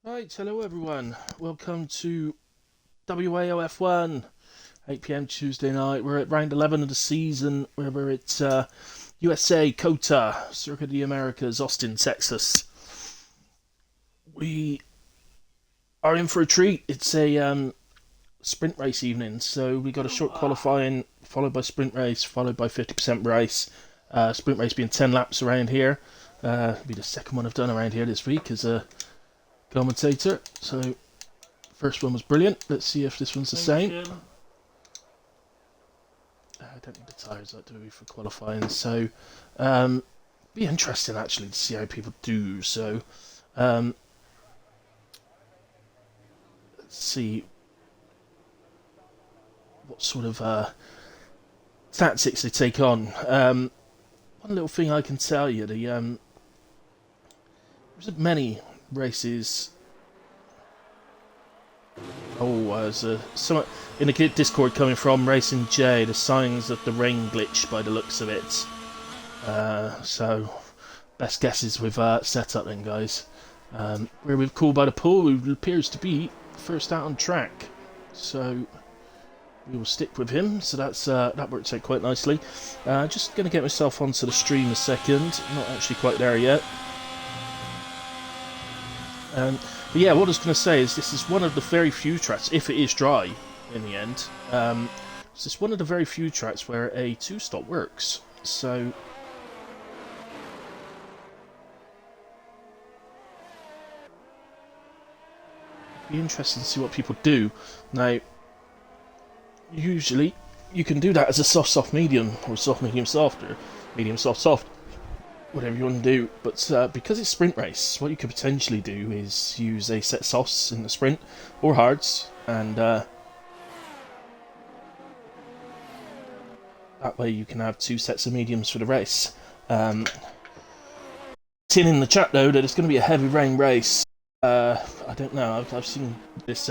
Right, hello everyone. Welcome to WAOF1, 8 p.m. Tuesday night. We're at round 11 of the season, where we're at USA, COTA, Circuit of the Americas, Austin, Texas. We are in for a treat. It's a sprint race evening, so we got a short qualifying, followed by sprint race, followed by 50% race. Sprint race being 10 laps around here. It'll be the second one I've done around here this week as a commentator. So first one was brilliant. Let's see if this one's the same. I don't need the tyres like do we for qualifying. So be interesting actually to see how people do. So let's see what sort of tactics they take on. One little thing I can tell you: there's many races. Oh, there's some in the Discord coming from Racing J. The signs of the rain glitch by the looks of it. So best guesses with setup then, guys. We're with Cool by the Pool, who appears to be first out on track. So we will stick with him. So that's that works out quite nicely. Just going to get myself onto the stream a second. Not actually quite there yet. But yeah, what I was going to say is this is one of the very few tracks, if it is dry in the end, this is one of the very few tracks where a two-stop works. So it'd be interesting to see what people do. Now, usually you can do that as a soft medium, or soft medium soft, or medium soft, whatever you want to do, but because it's sprint race, what you could potentially do is use a set softs in the sprint, or hards, and that way you can have two sets of mediums for the race. Tin in the chat though that it's going to be a heavy rain race. I don't know, I've seen this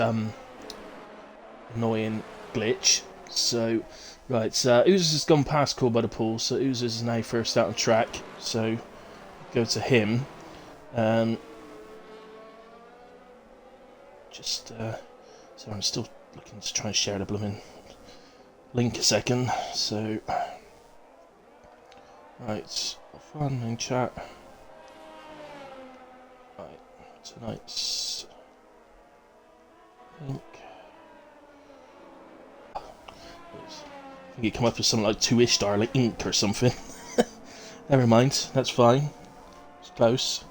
annoying glitch, so right, Oozes has gone past Cool by the Pool, so Oozes is now first out on track, so go to him. So I'm still looking to try and share the blooming link a second, so right, fun in chat. Right, tonight's link. I think it come up with something like 2-ish star, like ink or something. Never mind, that's fine. It's close.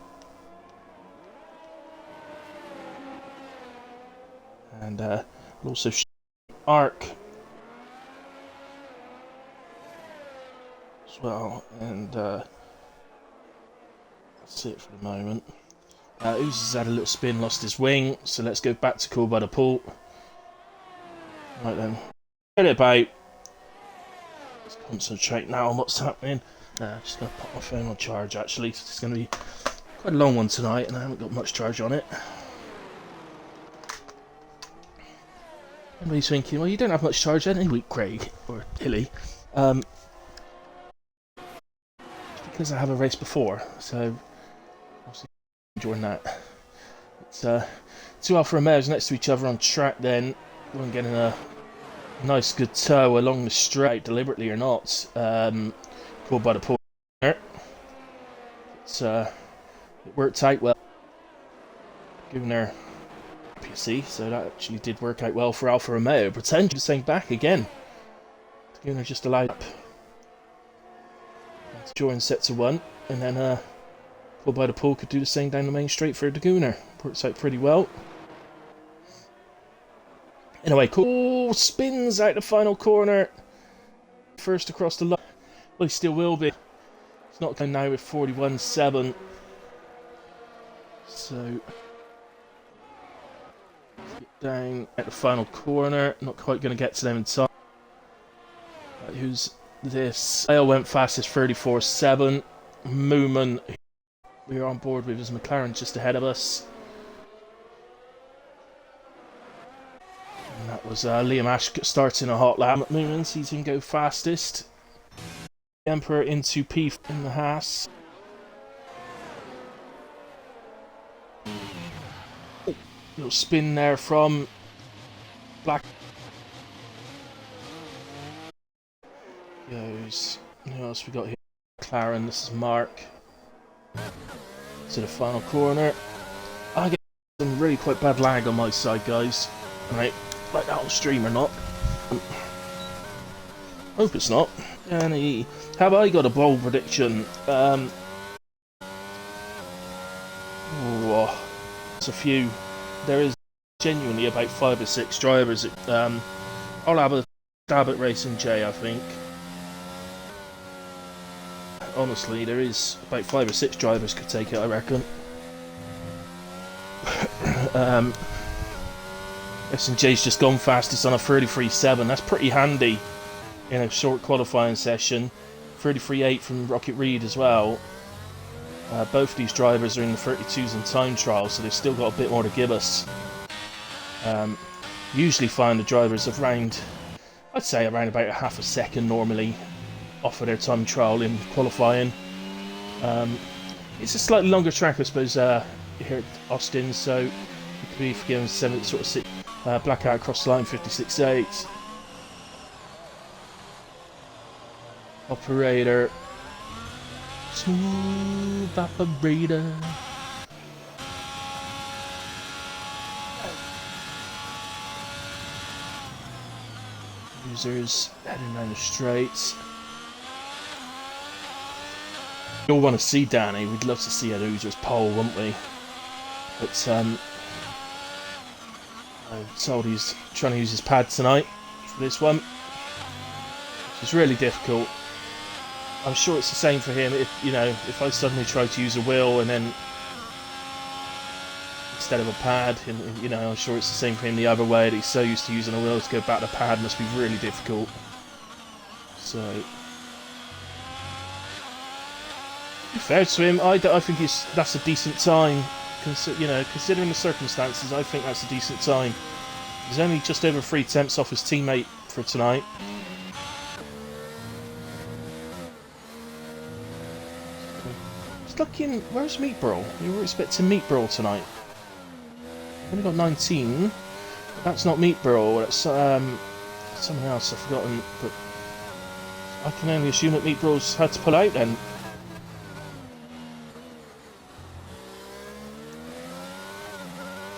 And we'll also arc as well. And that's it for the moment. Oozes had a little spin, lost his wing, so let's go back to Cool by the Pool. Right then, get it about. Let's concentrate now on what's happening. Just going to pop my phone on charge actually. It's going to be quite a long one tonight and I haven't got much charge on it. Everybody's thinking, well, you don't have much charge any week, Craig, or Hilly. Because I have a race before, so obviously enjoying that. It's two Alfa Romeos next to each other on track then. One getting a nice good tow along the straight, deliberately or not. Cool by the Pool. It worked out well. Given their PC, so that actually did work out well for Alfa Romeo. Pretend just saying back again. Giving just allowed up. Join set to 1, and then Cool by the Pool could do the same down the main straight for the Gooner. Works out pretty well. Anyway, Cool spins out the final corner. First across the line. Well, he still will be. It's not going now with 41.7. So get down at the final corner. Not quite going to get to them in time. Right, who's this? Dale went fastest 34.7. Mooman, we are on board with his McLaren just ahead of us. And that was Liam Ash starting a hot lap. Mooman sees him go fastest. Emperor into P in the Haas. Oh, Little spin there from Black. Goes. Who else we got here? McLaren. This is Mark. To the final corner. I get some really quite bad lag on my side, guys. Right, like that on stream or not. Hope it's not. And have I got a bold prediction? There's a few. There is genuinely about 5 or 6 drivers. I'll have a stab at Racing J, I think. Honestly, there is about 5 or 6 drivers could take it, I reckon. Racing J's just gone fast. It's on a 33.7. That's pretty handy in a short qualifying session. 33.8 from Rocket Reed as well. Both these drivers are in the 32s in time trial, so they've still got a bit more to give us. Usually find the drivers of I'd say around about a half a second normally off of their time trial in qualifying. It's a slightly longer track, I suppose, here at Austin, so you could be forgiven 7 sort of 6 blackout across the line 56.8. Operator. Smooth operator. Users heading down the straights. We all want to see Danny. We'd love to see an Users pole, wouldn't we? But I'm told he's trying to use his pad tonight for this one, which is really difficult. I'm sure it's the same for him. If I suddenly try to use a wheel and then instead of a pad, and I'm sure it's the same for him the other way. That he's so used to using a wheel to go back to pad must be really difficult. So, fair to him. I think that's a decent time. Considering the circumstances, I think that's a decent time. He's only just over 3 tenths off his teammate for tonight. Looking, where's Meatbrawl? We were expecting Meatbrawl tonight. Only got 19. But that's not Meatbrawl. That's someone else. I've forgotten. But I can only assume that Meatbrawl's had to pull out then.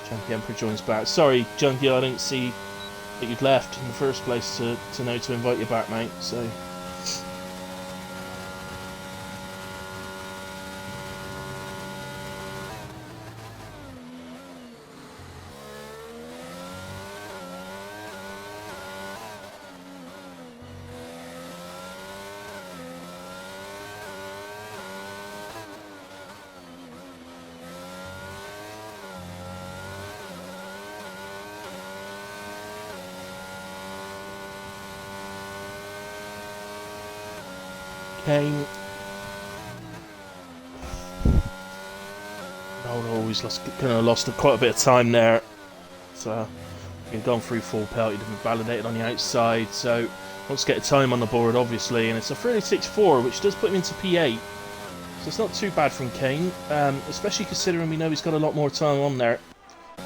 Junkie Emperor joins back. Sorry, Junkie, I didn't see that you'd left in the first place to know to invite you back, mate. So. Kane. No, he's lost quite a bit of time there. So, he's gone through full pelt, he'd been validated on the outside, so wants to get a time on the board, obviously, and it's a 36.4, which does put him into P8. So it's not too bad from Kane, especially considering we know he's got a lot more time on there,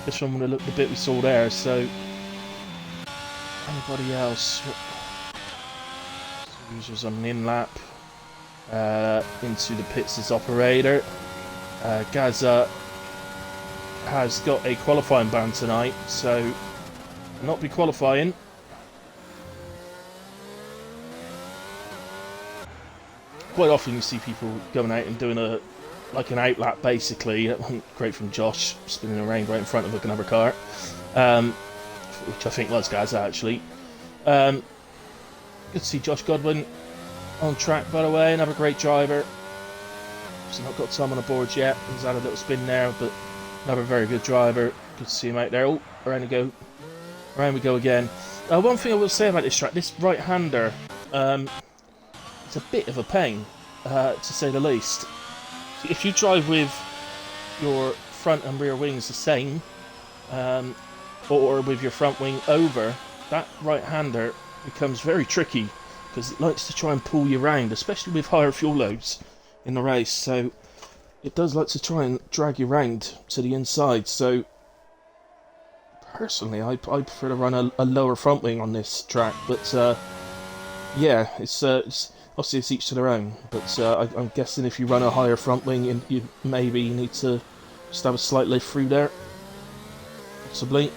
just from the bit we saw there, so... Anybody else? Users on an in-lap. Into the pits as operator. Gaza has got a qualifying ban tonight, so not be qualifying. Quite often you see people going out and doing an outlap basically. Great from Josh, spinning around right in front of another car, which I think was Gaza actually. Good to see Josh Godwin on track, by the way, another great driver. He's not got time on the board yet. He's had a little spin there, but another very good driver. Good to see him out there. Oh, around we go again. One thing I will say about this track, this right-hander, it's a bit of a pain, to say the least. If you drive with your front and rear wings the same, or with your front wing over, that right-hander becomes very tricky, because it likes to try and pull you around, especially with higher fuel loads in the race, so it does like to try and drag you round to the inside, so personally, I prefer to run a lower front wing on this track, but yeah, it's obviously it's each to their own. But I'm guessing if you run a higher front wing, you maybe need to just have a slight lift through there, possibly.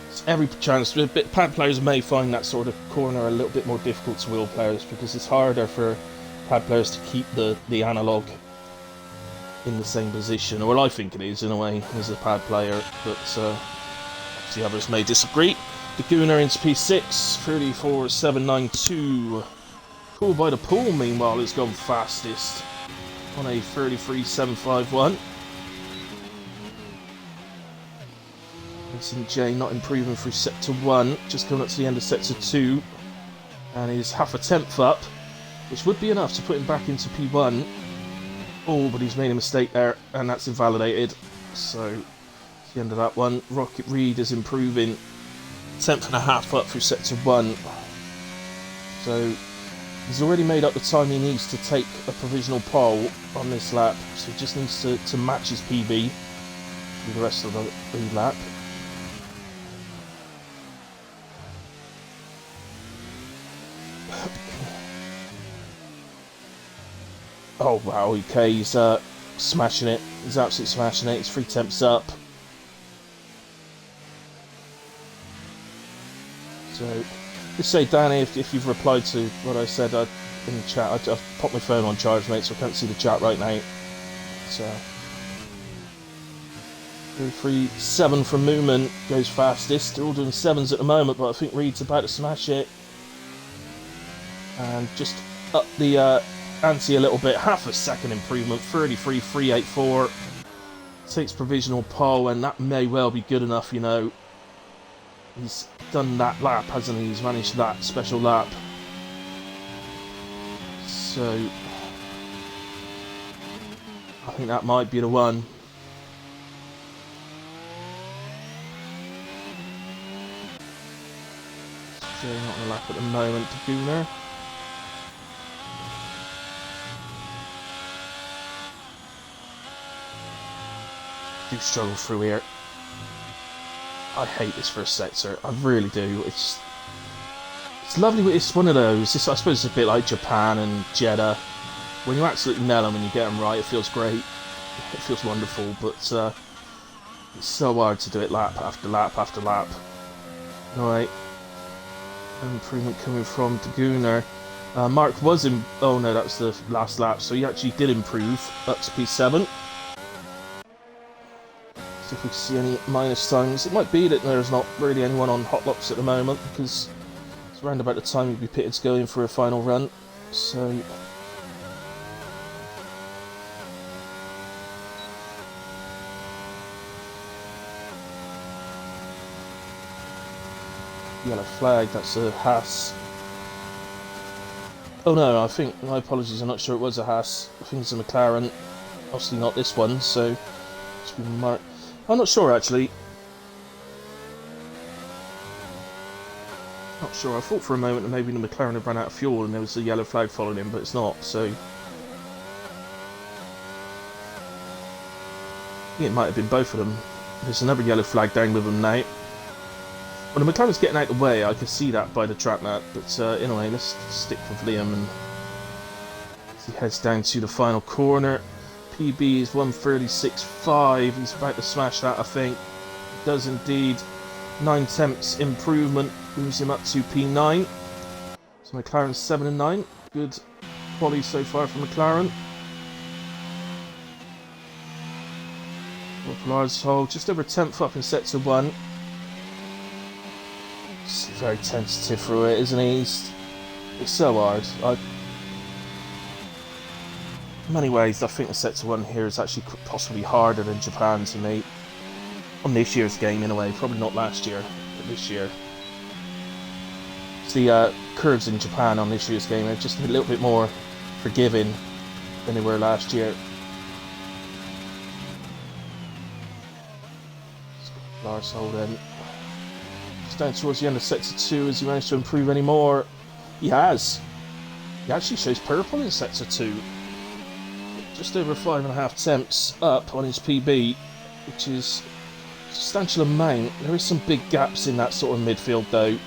It's every chance. Pad players may find that sort of corner a little bit more difficult to wheel players because it's harder for pad players to keep the analog in the same position, or well, I think it is in a way as a pad player, but the others may disagree. The Gooner into P6, 34.792. Cool by the Pool, meanwhile, has gone fastest on a 33.751. Racing J not improving through sector 1, just coming up to the end of sector 2, and he's half a tenth up, which would be enough to put him back into P1. Oh, but he's made a mistake there, and that's invalidated. So, it's the end of that one. Rocket Reed is improving. 10th and a half up through sector 1. So, he's already made up the time he needs to take a provisional pole on this lap. So, he just needs to match his PB through the rest of the lap. Oh wow, okay, he's smashing it. He's absolutely smashing it. He's 3 temps up. So, just say, Danny, if you've replied to what I said in the chat, I've popped my phone on charge, mate, so I can't see the chat right now. So, 3.7 from Moomin goes fastest. They're all doing 7s at the moment, but I think Reed's about to smash it. And just up the ante a little bit, half a second improvement, 33.384. Takes provisional pole, and that may well be good enough, you know. He's done that lap, hasn't he? He's managed that special lap. So, I think that might be the one. Jay not on the lap at the moment, to Gooner. Do struggle through here. I hate this first sector. I really do. It's lovely, but it's one of those. I suppose it's a bit like Japan and Jeddah. When you absolutely nail them and you get them right, it feels great. It feels wonderful, but it's so hard to do it lap after lap after lap. Alright. Improvement coming from Dagooner. Mark was in... Oh no, that was the last lap, so he actually did improve up to P7. See if we can see any minus times. It might be that there's not really anyone on hot locks at the moment because it's around about the time you'd be pitted to go in for a final run. So yellow flag, that's a Haas. Oh no, I think, my apologies, I'm not sure it was a Haas. I think it's a McLaren. Obviously not this one, so it's been marked. I'm not sure actually. Not sure. I thought for a moment that maybe the McLaren had run out of fuel and there was a yellow flag following him, but it's not, so I think it might have been both of them. There's another yellow flag down with them now. Well, the McLaren's getting out of the way, I can see that by the track map, but anyway, let's stick with Liam and he heads down to the final corner. PB is 136.5, he's about to smash that, I think. He does indeed. 9 temps improvement, moves him up to P9. So McLaren's 7 and 9. Good quality so far from McLaren. Large hole, just over a tenth up in sector 1. He's very tentative through it, isn't he? It's so hard. In many ways, I think the sector 1 here is actually possibly harder than Japan to me. On this year's game, in a way. Probably not last year, but this year. The curves in Japan on this year's game are just a little bit more forgiving than they were last year. Lars Holden. Just down towards the end of sector 2. Has he managed to improve any more? He has. He actually shows purple in sector 2. Just over 5.5 temps up on his PB, which is substantial amount. There is some big gaps in that sort of midfield though.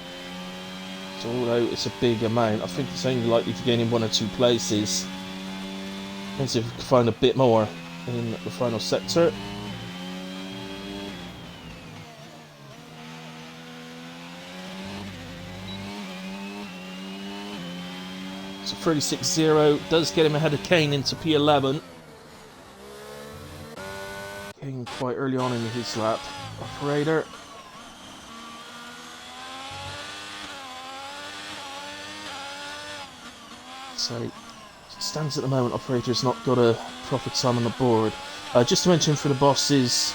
So although it's a big amount, I think it's only likely to gain in 1 or 2 places. Let's see if we can find a bit more in the final sector. So 36-0 does get him ahead of Kane into P11. Kane quite early on in his lap. Operator. So stands at the moment. Operator's not got a proper time on the board. Just to mention for the bosses,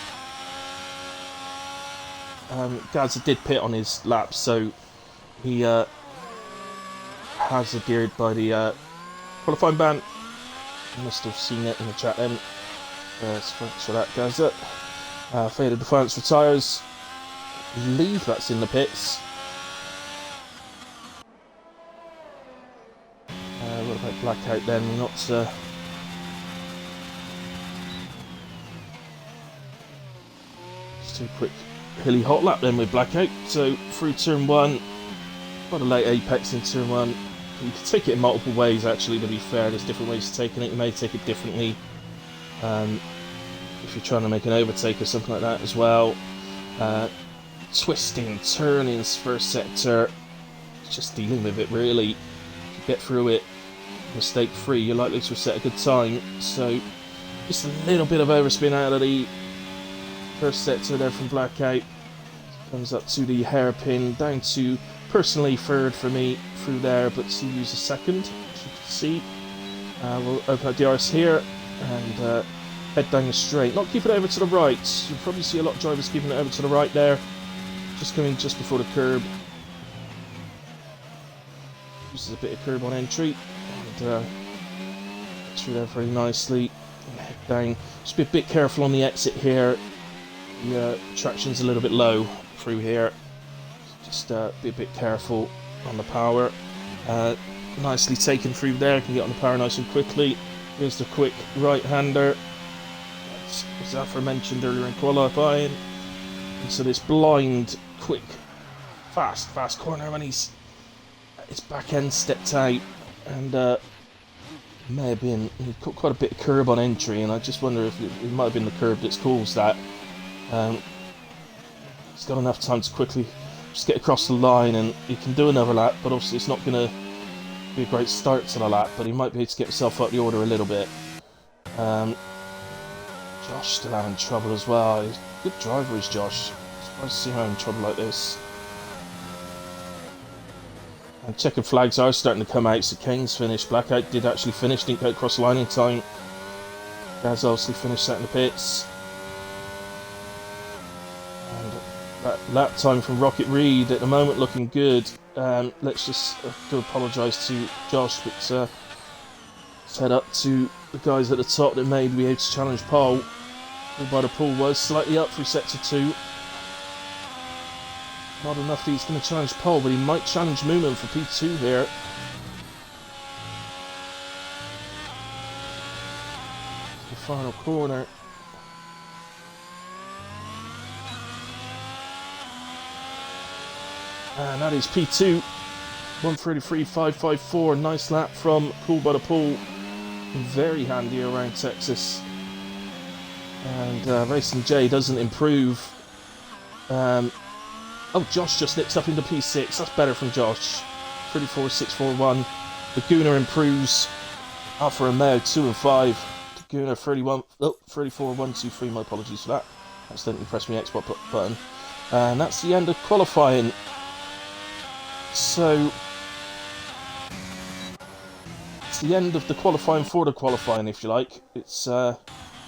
Gaza did pit on his lap, so he hazarded by the qualifying ban. You must have seen it in the chat then. Thanks for that, Gaza. Faded Defiance retires. I believe that's in the pits. What about Blackout then? Not just a quick hilly hot lap then with Blackout. So through turn 1, quite a late apex in turn 1. You can take it in multiple ways actually, to be fair. There's different ways of taking it. You may take it differently if you're trying to make an overtake or something like that as well. Twisting, turning first sector, just dealing with it really. If you get through it mistake free, you're likely to set a good time. So just a little bit of overspin out of the first sector there from Blackout. Comes up to the hairpin, down to personally third for me through there, but still use a second, as you can see. We'll open up the RS here and head down the straight. Not keep it over to the right. You'll probably see a lot of drivers keeping it over to the right there. Just coming just before the curb. Uses a bit of curb on entry. And through there very nicely. Head down. Just be a bit careful on the exit here. The traction's a little bit low through here. Just be a bit careful on the power. Nicely taken through there. Can get on the power nice and quickly. Here's the quick right-hander. As Zafra mentioned earlier in qualifying. And so this blind, quick, fast corner when his back end stepped out, and may have been, he got quite a bit of curb on entry, and I just wonder if it might have been the curb that's caused that. He's got enough time to quickly just get across the line, and he can do another lap, but obviously it's not going to be a great start to the lap, but he might be able to get himself up the order a little bit. Josh still having trouble as well. He's a good driver is Josh. Surprised to see him having trouble like this. And checkered flags are starting to come out, so Kane's finished. Blackout did actually finish, didn't go across the line in time. Gaz obviously finished that in the pits. And that lap time from Rocket Reed at the moment looking good. Let's just do apologise to Josh, but let's head up to the guys at the top that may be able to challenge pole. By the pool was slightly up through sector 2. Not enough that he's going to challenge pole, but he might challenge Moomin for P2 here. The final corner. And that is P2. 1:33.554. Nice lap from Cool by the Pool. Very handy around Texas. And Racing J doesn't improve. Oh, Josh just nips up into P6. That's better from Josh. 34.641. Laguna improves. Alfa Romeo 2 and 5. Laguna 34.123. My apologies for that. Accidentally pressed my Xbox button. And that's the end of qualifying. So it's the end of the qualifying for the qualifying, if you like. It's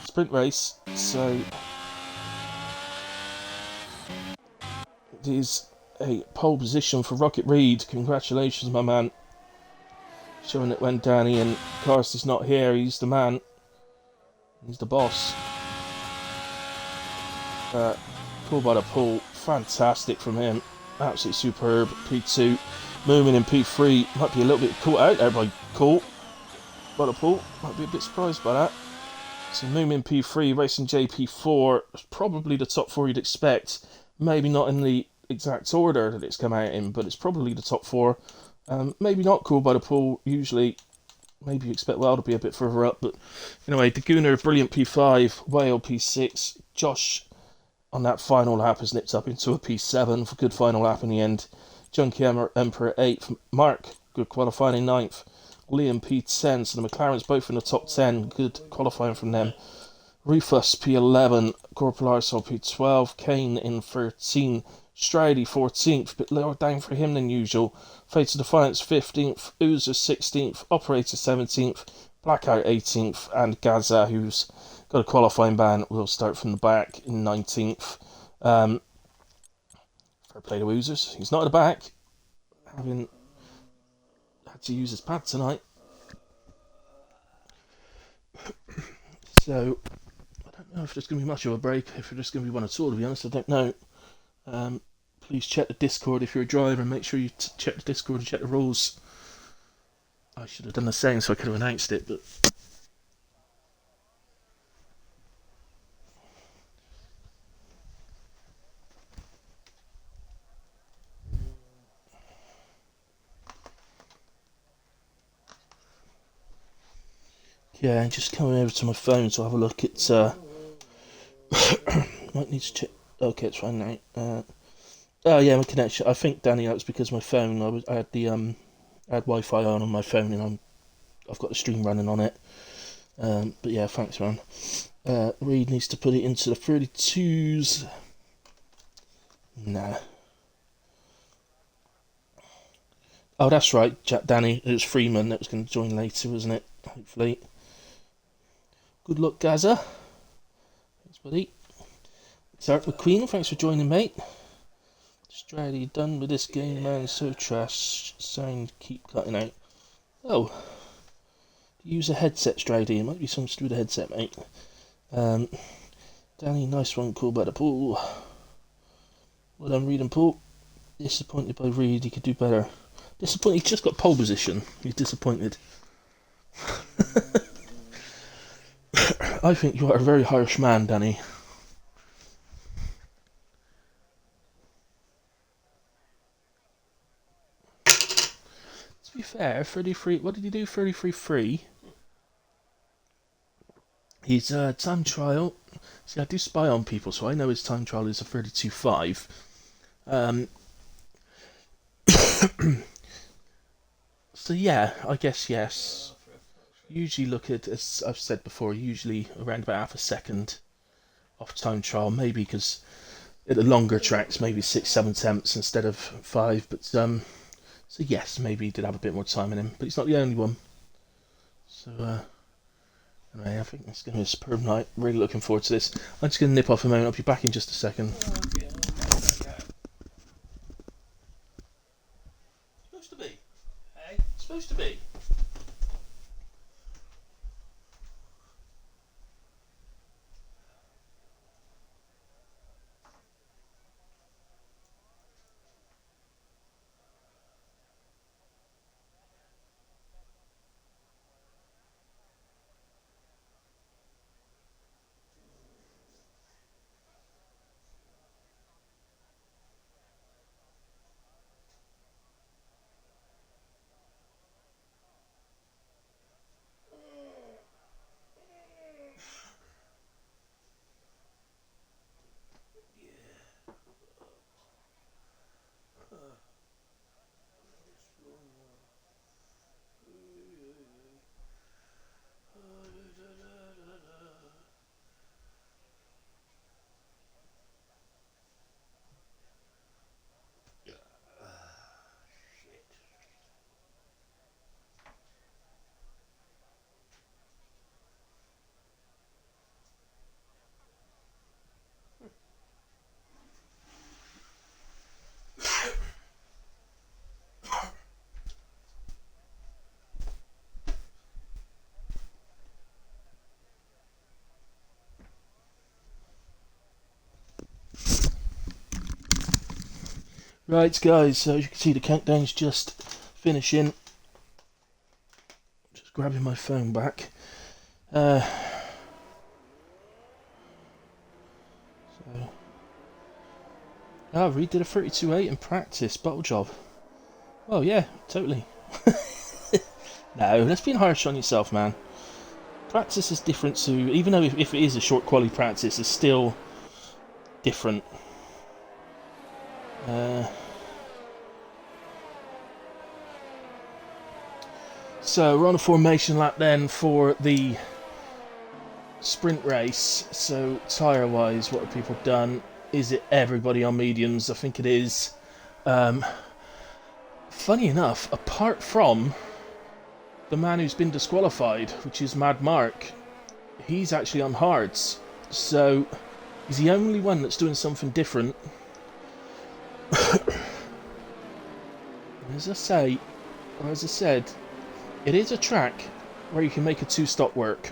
sprint race, so it is a pole position for Rocket Reed. Congratulations, my man. Showing it when Danny and Karsty's not here, he's the man. He's the boss. Cool by the Pool, fantastic from him. Absolutely superb. P2, Moomin in P3. Might be a little bit caught out there by Cool by the Pool. Might be a bit surprised by that. So Moomin P3, Racing JP4, probably the top 4 you'd expect. Maybe not in the exact order that it's come out in, but it's probably the top 4. Maybe not Cool by the Pool. Usually, maybe you expect WAO to be a bit further up, but anyway, Daguna, Brilliant P5, Whale P6, Josh on that final lap has nipped up into a P7 for good final lap in the end. Junkie Emperor 8th, Mark, good qualifying in 9th. Liam P10, so the McLarens both in the top 10, good qualifying from them. Rufus P11, Corporal Arsol P12, Kane in 13, Stridey 14th, a bit lower down for him than usual. Fate of Defiance 15th, Oozer 16th, Operator 17th, Blackout 18th, and Gaza, who's got a qualifying ban, will start from the back in 19th. Fair play to Oozers, he's not at the back, having had to use his pad tonight. So, I don't know if there's going to be much of a break, if there's going to be one at all, to be honest, I don't know. Please check the Discord if you're a driver, and make sure you check the Discord and check the rules. I should have done the same so I could have announced it, but... yeah, just coming over to my phone to have a look at... might need to check... okay, it's fine now. Oh yeah, my connection. I think, Danny, that was because my phone, I had Wi-Fi on my phone, and I've got the stream running on it. But yeah, thanks, man. Reed needs to put it into the 32s. Nah. Oh, that's right, Danny. It was Freeman that was going to join later, wasn't it? Hopefully. Good luck, Gaza. Thanks, buddy. Zarek McQueen, thanks for joining, mate. Strady, done with this game, man. So trash. Sound keep cutting out. Oh. Use a headset, Strady. It might be something to do with the headset, mate. Danny, nice one. Cool by the Pool. Well done, Reed and Paul. Disappointed by Reed. He could do better. Disappointed. He's just got pole position. He's disappointed. I think you are a very harsh man, Danny. To be fair, 33. What did he do? 33.3. His time trial. See, I do spy on people, so I know his time trial is a 32.5. So yeah, I guess yes. Usually look at, as I've said before, usually around about half a second off time trial, maybe because at the longer tracks, maybe 6-7 tenths instead of 5. But so yes, maybe he did have a bit more time in him, but he's not the only one. So anyway, I think it's going to be a superb night. Really looking forward to this. I'm just going to nip off a moment. I'll be back in just a second. Supposed to be. Hey, supposed to be. Right, guys, so as you can see, the countdown's just finishing. Just grabbing my phone back. Oh, Reed did a 32.8 in practice, bottle job. Well, yeah, totally. No, let's be harsh on yourself, man. Practice is different to, even though if it is a short quality practice, it's still different. So we're on a formation lap then for the sprint race. So tyre wise, what have people done? Is it everybody on mediums? I think it is. Funny enough, apart from the man who's been disqualified, which is Mad Mark, he's actually on hards. So he's the only one that's doing something different. As I say, or as I said, it is a track where you can make a two-stop work.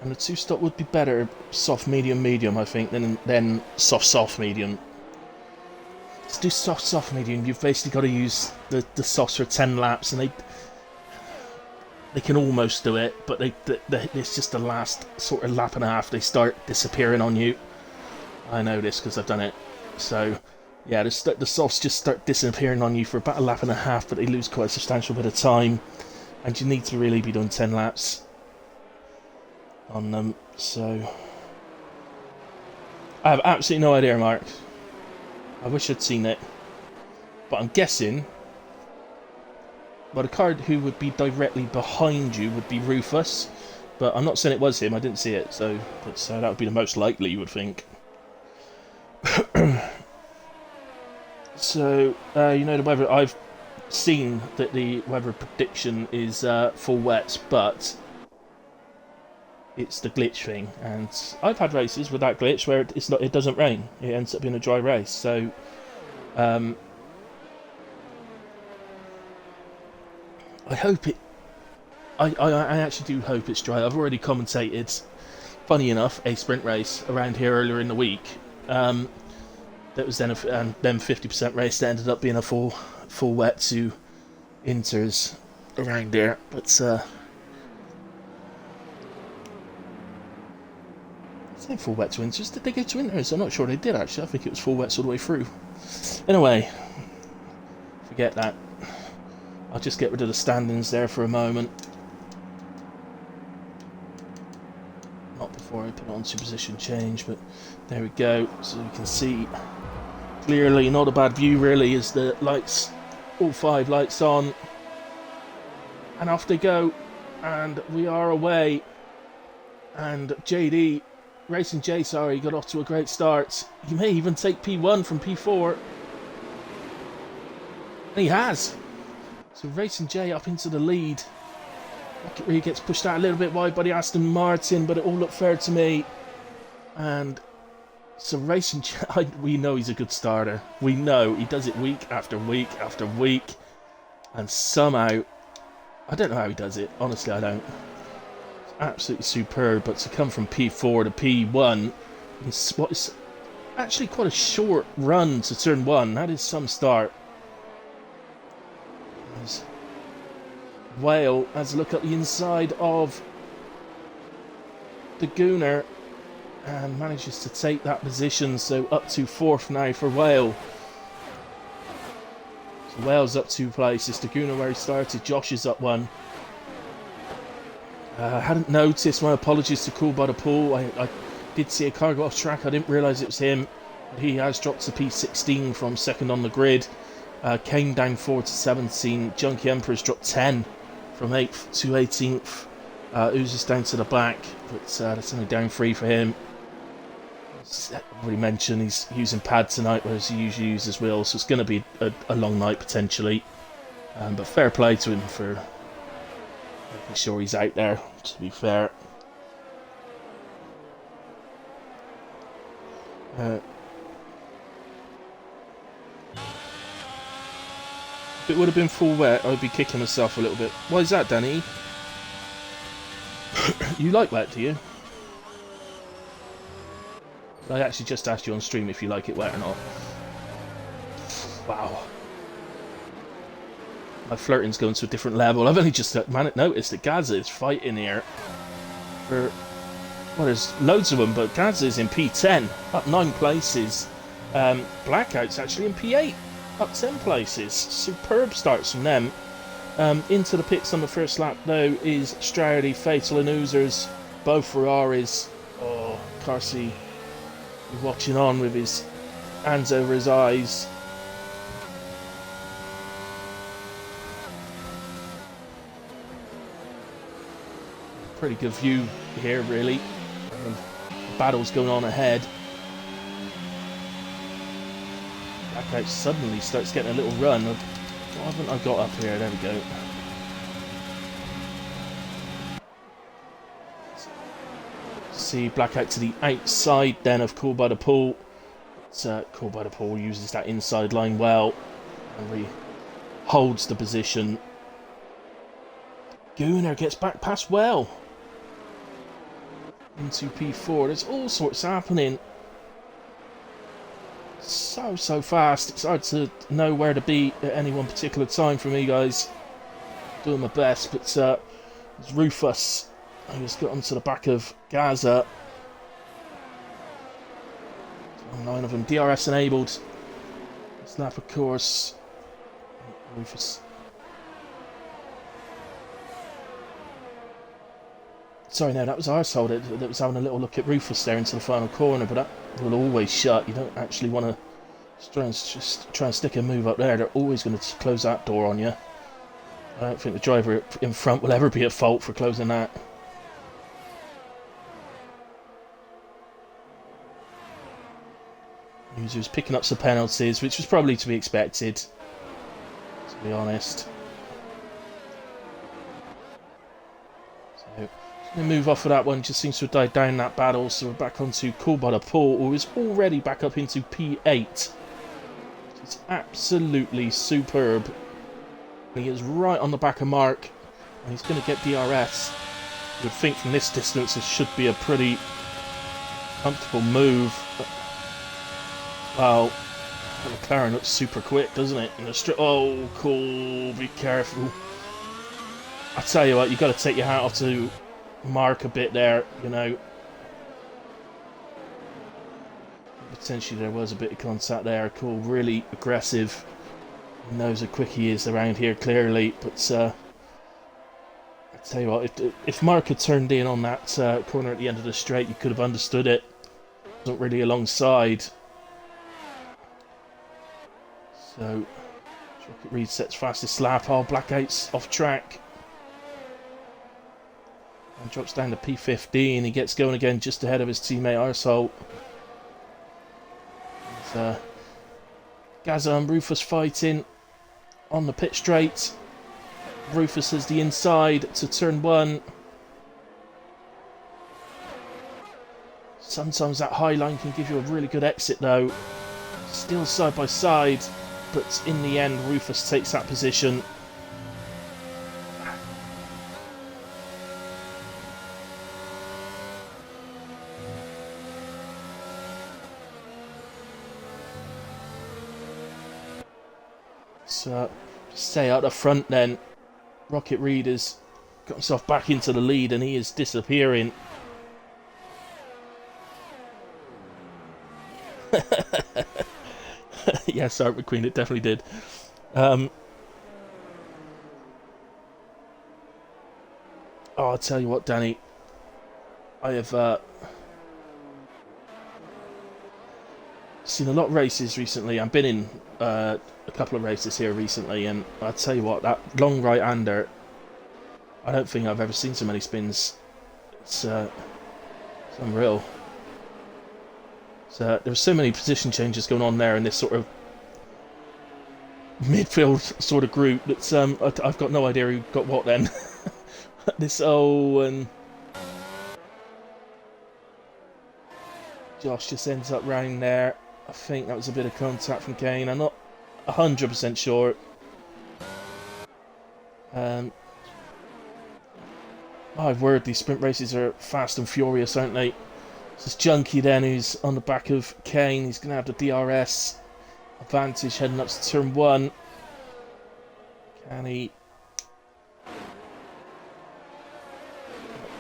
And a two-stop would be better soft, medium, medium, I think, than soft, soft, medium. Let's do soft, soft, medium. You've basically got to use the softs for 10 laps, and they can almost do it, but it's just the last sort of lap and a half they start disappearing on you. I know this because I've done it. So yeah, the softs just start disappearing on you for about a lap and a half, but they lose quite a substantial bit of time, and you need to really be doing 10 laps on them. So I have absolutely no idea, Mark. I wish I'd seen it, but I'm guessing. Well, the card who would be directly behind you would be Rufus, but I'm not saying it was him. I didn't see it, so that would be the most likely, you would think. So you know the weather. I've seen that the weather prediction is full wet, but it's the glitch thing, and I've had races with that glitch where it doesn't rain. It ends up being a dry race. So I hope it. I actually do hope it's dry. I've already commentated, funny enough, a sprint race around here earlier in the week. That was then 50% race that ended up being a full wet to inters around there. But full wet to inters. Did they go to inters? I'm not sure they did actually. I think it was full wets all the way through. Anyway, forget that. I'll just get rid of the standings there for a moment. Not before I put on to position change, but there we go. So you can see clearly, not a bad view really, as the lights, all 5 lights on, and off they go, and we are away. And Racing J, got off to a great start. He may even take P1 from P4. And he has. So Racing J up into the lead. Rocket Reed gets pushed out a little bit wide by the Aston Martin, but it all looked fair to me. And so Racing J, we know he's a good starter. We know he does it week after week after week. And somehow, I don't know how he does it. Honestly, I don't. Absolutely superb, but to come from P4 to P1 is what is actually quite a short run to turn 1. That is some start. As Whale has a look at the inside of the Gooner and manages to take that position, so up to 4th now for Whale. So Whale's up 2 places. The Gooner where he started, Josh is up 1. I hadn't noticed, my apologies to Cool by the Pool. I did see a car go off track, I didn't realise it was him. He has dropped to P16 from 2nd on the grid. Came down 4 to 17. Junkie Emperor's dropped 10 from 8th to 18th. Oozes down to the back, but that's only down 3 for him. As I've already mentioned, he's using pad tonight, whereas he usually uses wheels, so it's going to be a long night potentially. But fair play to him for making sure he's out there, to be fair. If it would have been full wet, I'd be kicking myself a little bit. Why is that, Danny? You like wet, do you? I actually just asked you on stream if you like it wet or not. Wow. My flirting's going to a different level. I've only just noticed that Gaza is fighting here for... Well, there's loads of them, but Gaza is in P10, up 9 places. Blackout's actually in P8, up 10 places. Superb starts from them. Into the pits on the first lap, though, is Strowdy, Fatal, and Oozers. Both Ferraris. Oh, Carsey watching on with his hands over his eyes. Pretty good view here, really. Battles going on ahead. Blackout suddenly starts getting a little run. What haven't I got up here? There we go. See Blackout to the outside then of Cool by the Pool. Cool by the Pool uses that inside line well and really holds the position. Gooner gets back past well into P4. There's all sorts happening. So fast. It's hard to know where to be at any one particular time for me, guys. Doing my best, but it's Rufus who's got onto the back of Gaza. 9 of them DRS enabled. This lap, of course. Rufus. Sorry, no, that was Arsehole that was having a little look at Rufus there into the final corner, but that will always shut. You don't actually want to just try and stick a move up there. They're always going to close that door on you. I don't think the driver in front will ever be at fault for closing that. Users picking up some penalties, which was probably to be expected, to be honest. So, going to move off of that one. Just seems to have died down that battle. So we're back onto Cool by the Pool, who is already back up into P8. It's absolutely superb. He is right on the back of Mark, and he's going to get DRS. You would think from this distance it should be a pretty comfortable move. But, well, McLaren looks super quick, doesn't it? In the straight. Oh, cool. Be careful. I tell you what, you've got to take your hat off to Mark a bit there, you know. Potentially there was a bit of contact there. Cool, really aggressive. He knows how quick he is around here, clearly. But I tell you what, if Mark had turned in on that corner at the end of the straight, you could have understood it. Wasn't really alongside. So, Rocket Reed sets fastest lap. Oh, Blackout's off track. And drops down to P15. He gets going again just ahead of his teammate Arsehole. Gaza and Rufus fighting on the pit straight. Rufus has the inside to turn 1. Sometimes that high line can give you a really good exit though. Still side by side, but in the end Rufus takes that position. So, stay out the front then. Rocket Reed has got himself back into the lead and he is disappearing. Yes, Art McQueen, it definitely did. Oh, I'll tell you what, Danny. I have seen a lot of races recently. I've been in a couple of races here recently, and I'll tell you what, that long right-hander, I don't think I've ever seen so many spins. It's unreal. So there were so many position changes going on there in this sort of midfield sort of group that I've got no idea who got what then. And Josh just ends up round there. I think that was a bit of contact from Kane. I'm not 100% sure. My word, these sprint races are fast and furious, aren't they? This is Junkie then, who's on the back of Kane. He's going to have the DRS advantage heading up to turn 1. Can he?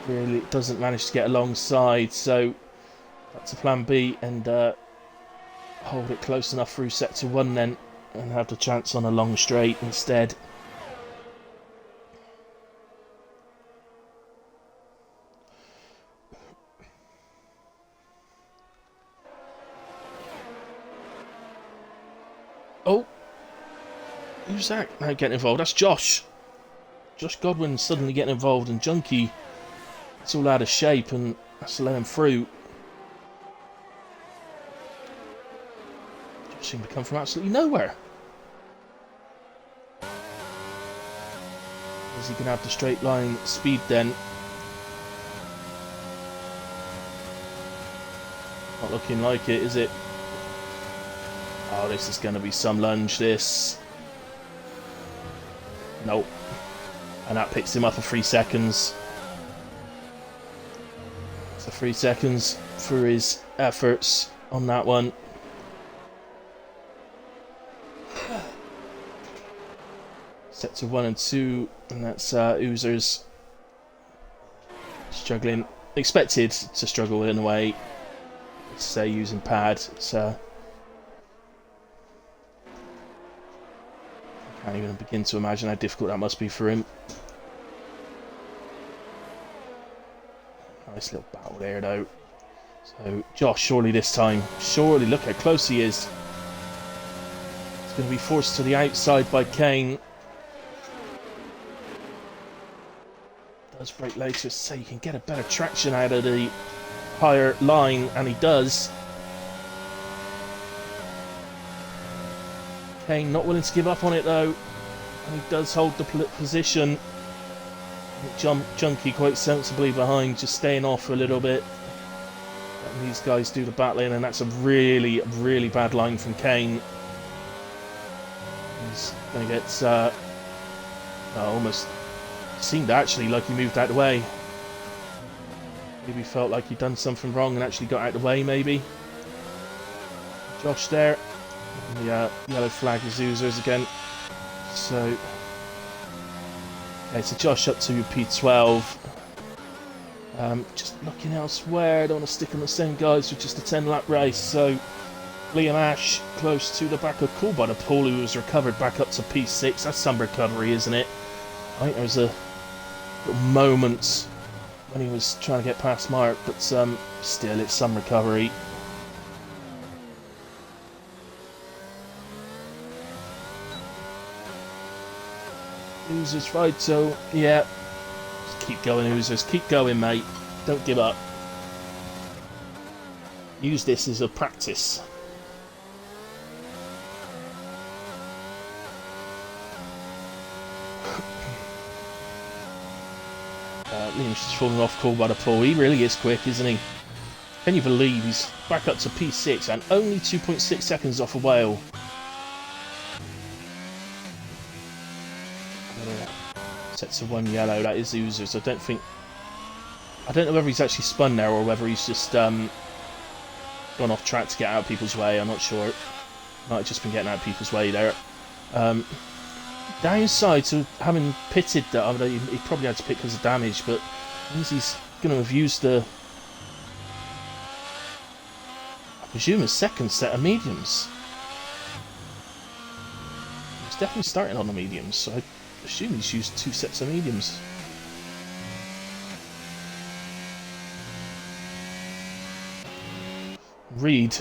Really doesn't manage to get alongside, so that's a plan B, and hold it close enough through sector 1 then, and have the chance on a long straight instead. Oh, who's that now getting involved? That's Josh. Josh Godwin suddenly getting involved, and Junkie, it's all out of shape, and that's let him through. Josh seemed to come from absolutely nowhere. Is he going to have the straight line speed then? Not looking like it, is it? Oh, this is going to be some lunge, this. Nope. And that picks him up for 3 seconds. So 3 seconds for his efforts on that one. Sector 1 and 2, and that's Oozers struggling. Expected to struggle in a way. Say using pad. It's can't even begin to imagine how difficult that must be for him. Nice little battle there though. So Josh, surely this time, surely, look how close he is. He's going to be forced to the outside by Kane. Does break later, so you can get a better traction out of the higher line, and he does. Kane not willing to give up on it though, and he does hold the position. Junkie quite sensibly behind, just staying off a little bit. Letting these guys do the battling, and that's a really, really bad line from Kane. He's going to get almost seemed actually like he moved out of the way. Maybe felt like he'd done something wrong and actually got out of the way, maybe. Josh there. And the yellow flag is Oozers again. So, okay, so Josh up to P12. Just looking elsewhere. I don't want to stick on the same guys with just a 10-lap race. So, Liam Ash close to the back of Cool by the Pool, who was recovered back up to P6. That's some recovery, isn't it? I think there was a little moment when he was trying to get past Mark, but still, it's some recovery. Oozers right, so yeah, just keep going, Oozers, keep going, mate. Don't give up. Use this as a practice. Liam's just falling off Cool by the Pool. He really is quick, isn't he? Can you believe he's back up to P6 and only 2.6 seconds off a whale? Sets of 1 yellow, that is Oozers. I don't know whether he's actually spun there or whether he's just gone off track to get out of people's way. I'm not sure. Might have just been getting out of people's way there. Downside to having pitted that, I mean, he probably had to pit because of damage, but means he's going to have used the, I presume, a second set of mediums. He's definitely starting on the mediums, so I assume he's used 2 sets of mediums. Reed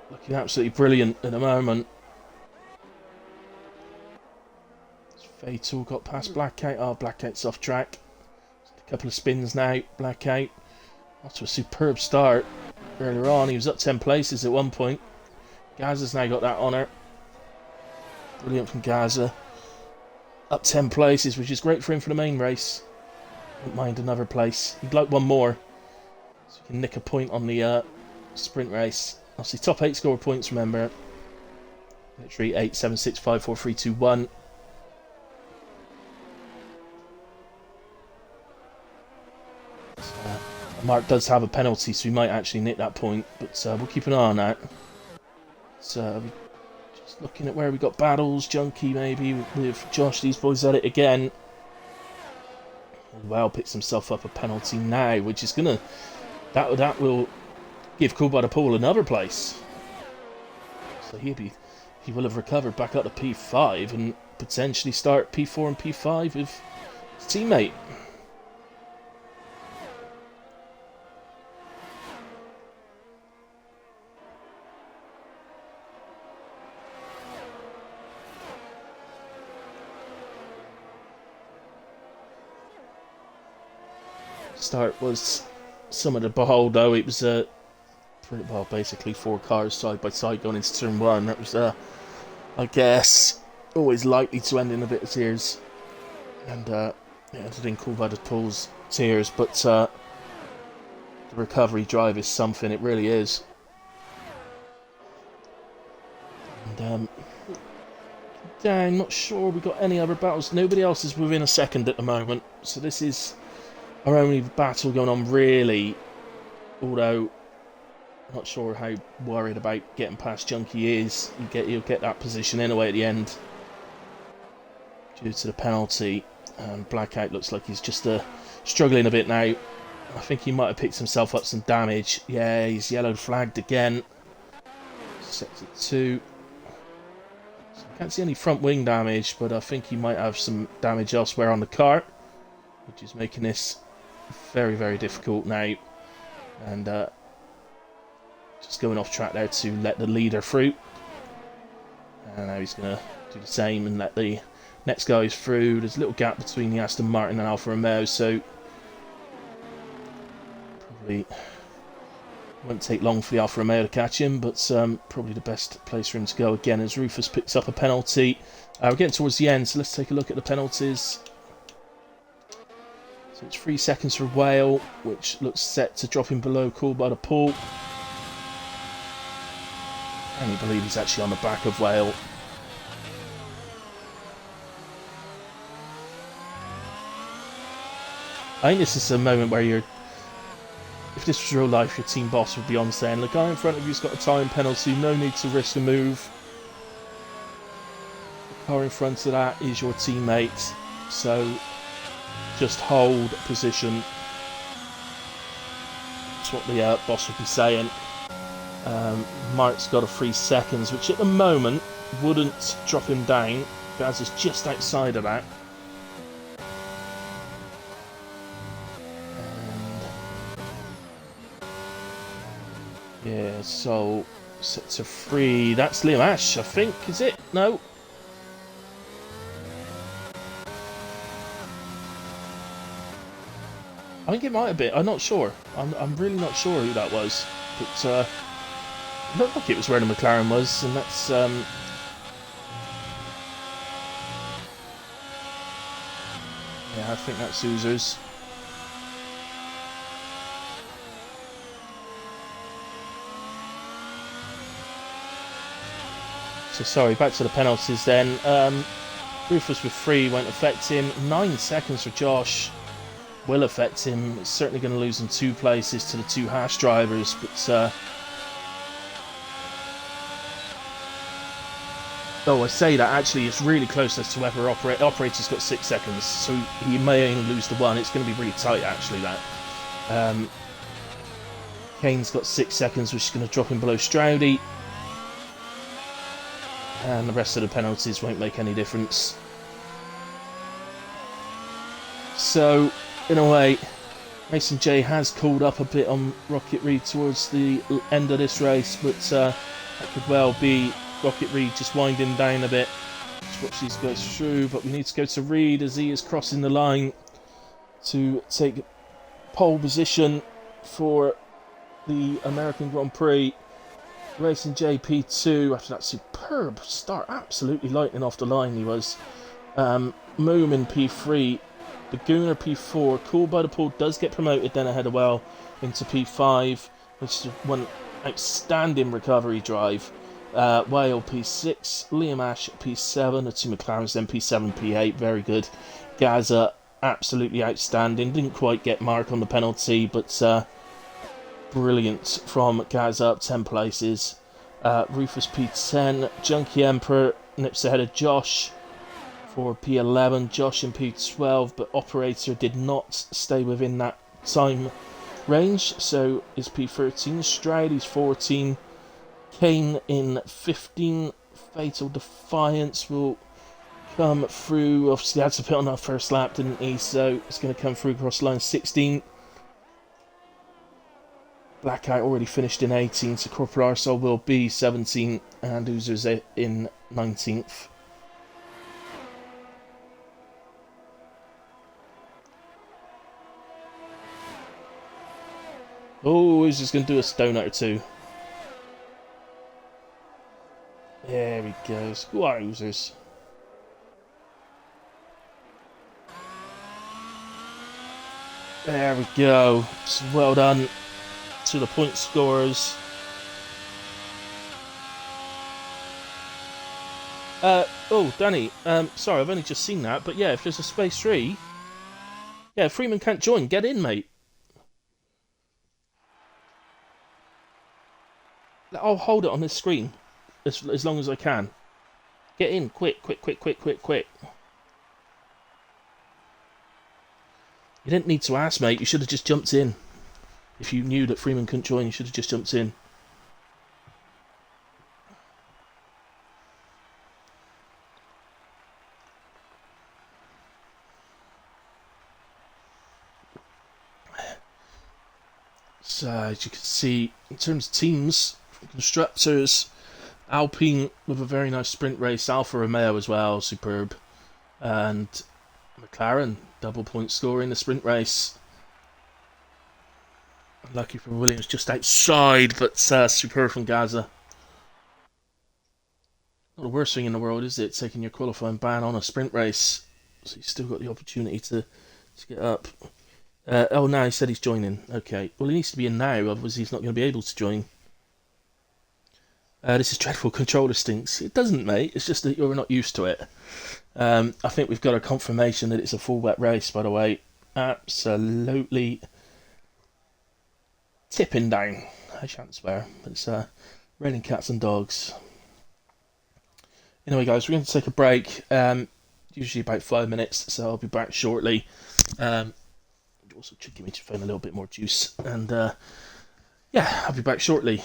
looking absolutely brilliant at the moment. Fatal got past Blackout. Oh, Blackout's off track. A couple of spins now. Blackout off to a superb start. Earlier on, he was up 10 places at one point. Gaza's now got that honour. Brilliant from Gaza. Up 10 places, which is great for him for the main race. Wouldn't mind another place. He'd like one more, so he can nick a point on the sprint race. Obviously, top 8 score points, remember. Literally 8, 7, 6, 5, 4, 3, 2, 1. Mark does have a penalty, so we might actually nick that point, but we'll keep an eye on that. So, just looking at where we got battles, Junkie maybe with Josh, these boys at it again. Well, picks himself up a penalty now, which is gonna that will give Cool by the Pool another place. So he will have recovered back up to P5 and potentially start P4 and P5 with his teammate. Start was somewhat to behold, though. It was basically 4 cars side by side going into turn 1. That was I guess always likely to end in a bit of tears, and yeah, it didn't cool by the Paul's tears, but the recovery drive is something. It really is. And I'm not sure we got any other battles. Nobody else is within a second at the moment, so this is our only battle going on, really. Although, not sure how worried about getting past Junkie is. You'll get that position anyway at the end due to the penalty. Blackout looks like he's just struggling a bit now. I think he might have picked himself up some damage. Yeah, he's yellow flagged again. Sets it 2. So I can't see any front wing damage, but I think he might have some damage elsewhere on the car, which is making this very, very difficult now. And just going off track there to let the leader through. And now he's going to do the same and let the next guys through. There's a little gap between the Aston Martin and Alfa Romeo, so probably won't take long for the Alfa Romeo to catch him, but probably the best place for him to go again as Rufus picks up a penalty. We're getting towards the end, so let's take a look at the penalties. So it's 3 seconds for Whale, which looks set to drop him below, called by the Paul. I can't believe he's actually on the back of Whale. I think this is a moment where if this was real life, your team boss would be on saying, the guy in front of you's got a time penalty, no need to risk a move. The car in front of that is your teammate, so just hold position. That's what the boss would be saying. Mark's got a 3 seconds, which at the moment wouldn't drop him down. Gaz is just outside of that. And yeah, so set to 3. That's Liam Ash, I think, is it? No. I think it might have been. I'm not sure. I'm really not sure who that was. But it looked like it was where the McLaren was, and that's yeah, I think that's Oozers. So sorry, back to the penalties then. Rufus with 3 won't affect him. 9 seconds for Josh will affect him. It's certainly going to lose in 2 places to the 2 Haas drivers, but oh, I say that actually it's really close as to whether operator's got 6 seconds, so he may only lose the 1. It's going to be really tight actually, that. Kane's got 6 seconds, which is going to drop him below Stroudy, and the rest of the penalties won't make any difference. So in a way, Mason J has called up a bit on Rocket Reed towards the end of this race, but that could well be Rocket Reed just winding down a bit. Let's watch these guys through, but we need to go to Reed as he is crossing the line to take pole position for the American Grand Prix. Racing JP2 after that superb start, absolutely lightning off the line he was. Moom in P3. The Gooner P4, Cool by the Pool does get promoted then ahead of Well into P5, which is one outstanding recovery drive. Whale P6, Liam Ash P7, the 2 McLarens then P7, P8, very good. Gaza, absolutely outstanding, didn't quite get Mark on the penalty, but brilliant from Gaza, up 10 places. Rufus P10, Junkie Emperor nips ahead of Josh for P11, Josh in P12, but Operator did not stay within that time range, so is P13. Stroud is 14, Kane in 15. Fatal Defiance will come through. Obviously, had to put on our first lap, didn't he? So it's going to come through across line 16. Blackout already finished in 18th, so Corporal Arsehole will be 17th, and Oozer's in 19th. Oh, Oozer's going to do a donut or two. There he goes. Go on, Oozers. There we go. So well done to the point scorers. Oh, Danny, sorry, I've only just seen that, but yeah, if there's a space 3, yeah, Freeman can't join. Get in, mate. I'll hold it on this screen as long as I can. Get in, quick, quick, quick, quick, quick, quick. You didn't need to ask, mate. You should have just jumped in. If you knew that Freeman couldn't join, you should have just jumped in. So, as you can see, in terms of teams, constructors, Alpine with a very nice sprint race, Alfa Romeo as well, superb, and McLaren, double point score in the sprint race. Lucky for Williams, just outside, but superb from Gaza. Not the worst thing in the world, is it? Taking your qualifying ban on a sprint race, so you've still got the opportunity to get up. Oh, no, he said he's joining. Okay. Well, he needs to be in now, otherwise he's not going to be able to join. This is dreadful. Controller stinks. It doesn't, mate. It's just that you're not used to it. I think we've got a confirmation that it's a full wet race, by the way. Absolutely tipping down. I shan't swear. It's raining cats and dogs. Anyway, guys, we're going to take a break. Usually about 5 minutes, so I'll be back shortly. Also give me to find a little bit more juice, and yeah, I'll be back shortly.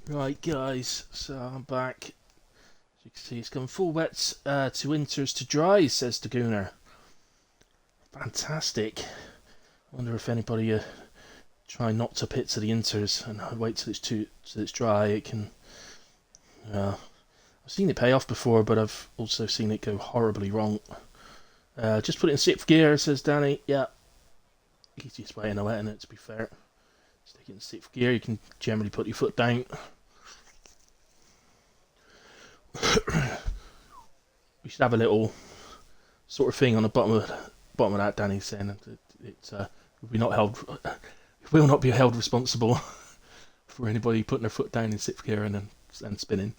Right, guys, so I'm back. As you can see, it's gone full wet to winters to dry, says the Gooner. fantastic. Wonder if anybody try not to pit to the inters and wait till it's dry. It can. I've seen it pay off before, but I've also seen it go horribly wrong. Just put it in 6th gear, says Danny. Yeah, easiest way in a wetting it, to be fair. Stick it in 6th gear. You can generally put your foot down. We should have a little sort of thing on the bottom of that. Danny's saying that we will not be held responsible for anybody putting their foot down in 6th gear and spinning.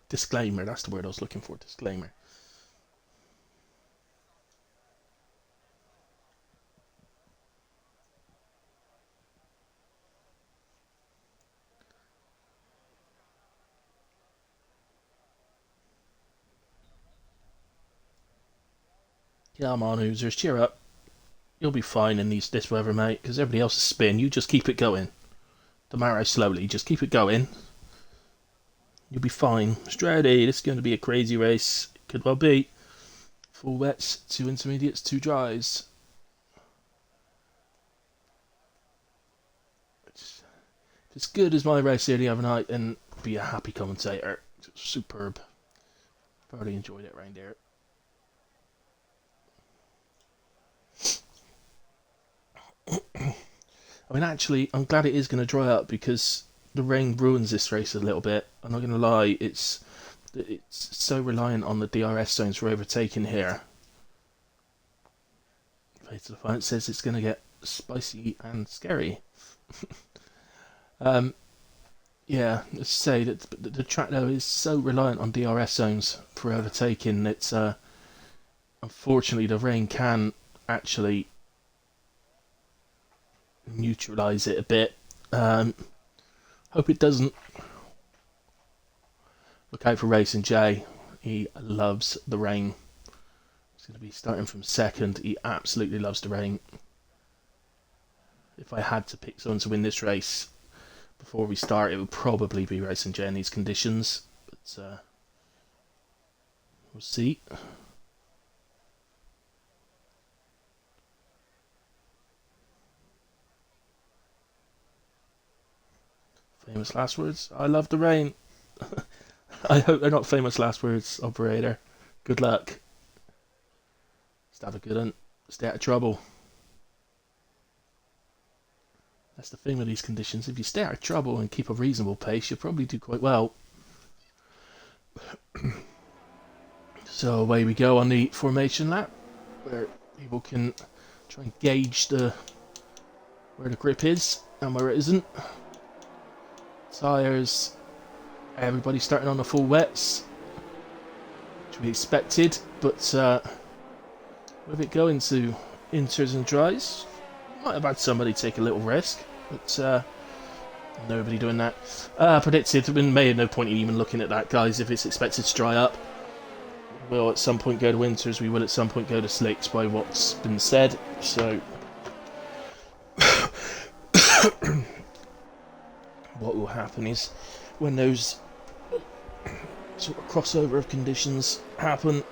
Disclaimer, that's the word I was looking for. Disclaimer. Come on, Hoosers, cheer up. You'll be fine in this weather, mate, because everybody else is spin. You just keep it going. No matter how slowly, just keep it going. You'll be fine. Strady, this is going to be a crazy race. Could well be. 4 wets, 2 intermediates, 2 dries. If it's good as my race here the other night, then be a happy commentator. It's superb. Thoroughly enjoyed it around there. I mean, actually, I'm glad it is going to dry up because the rain ruins this race a little bit. I'm not going to lie, it's so reliant on the DRS zones for overtaking here. Fate to the Defiant says it's going to get spicy and scary. Yeah, let's say that the track though is so reliant on DRS zones for overtaking. It's unfortunately the rain can actually neutralise it a bit. Hope it doesn't. Look out for Racing J. He loves the rain. He's going to be starting from 2nd. He absolutely loves the rain. If I had to pick someone to win this race before we start, it would probably be Racing J in these conditions. But we'll see. Famous last words. I love the rain. I hope they're not famous last words, operator. Good luck. Just have a good one. Stay out of trouble. That's the thing with these conditions. If you stay out of trouble and keep a reasonable pace, you'll probably do quite well. So away we go on the formation lap, where people can try and gauge where the grip is and where it isn't. Tyres, everybody starting on the full wets, which we expected, but with it going to inters and dries, might have had somebody take a little risk, but nobody doing that. Predicted, we may have no point in even looking at that, guys. If it's expected to dry up, we'll at some point go to inters, we will at some point go to slicks by what's been said, so what will happen is when those sort of crossover of conditions happen,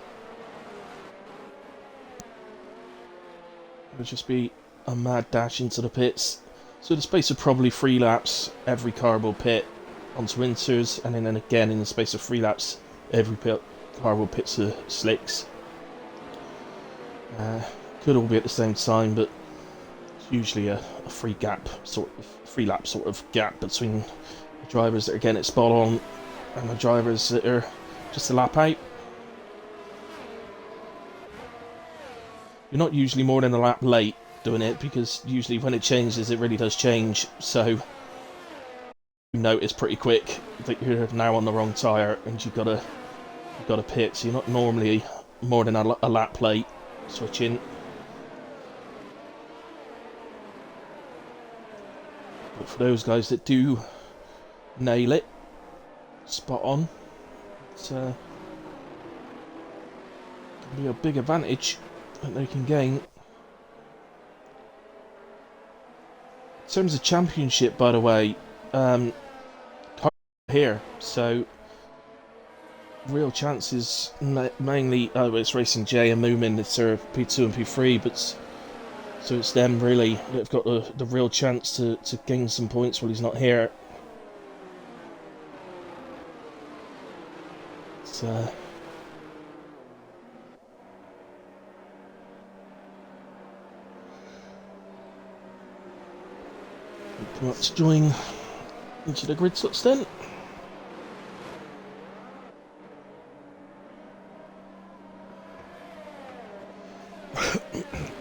it'll just be a mad dash into the pits. So the space of probably 3 laps, every car will pit onto inters, and then again in the space of 3 laps, every car will pit to slicks. Could all be at the same time, but it's usually a 3 lap sort of gap between the drivers that are getting it spot on and the drivers that are just a lap out. You're not usually more than a lap late doing it, because usually when it changes, it really does change, so you notice pretty quick that you're now on the wrong tyre and you've got to pit, so you're not normally more than a lap late switching. But for those guys that do nail it spot on, it's going to be a big advantage that they can gain. In terms of championship, by the way, here, so real chances, mainly, it's Racing J and Moomin, it's P2 and P3, but so it's them really that have got the real chance to gain some points while he's not here. It's, come up to join into the grid slots then.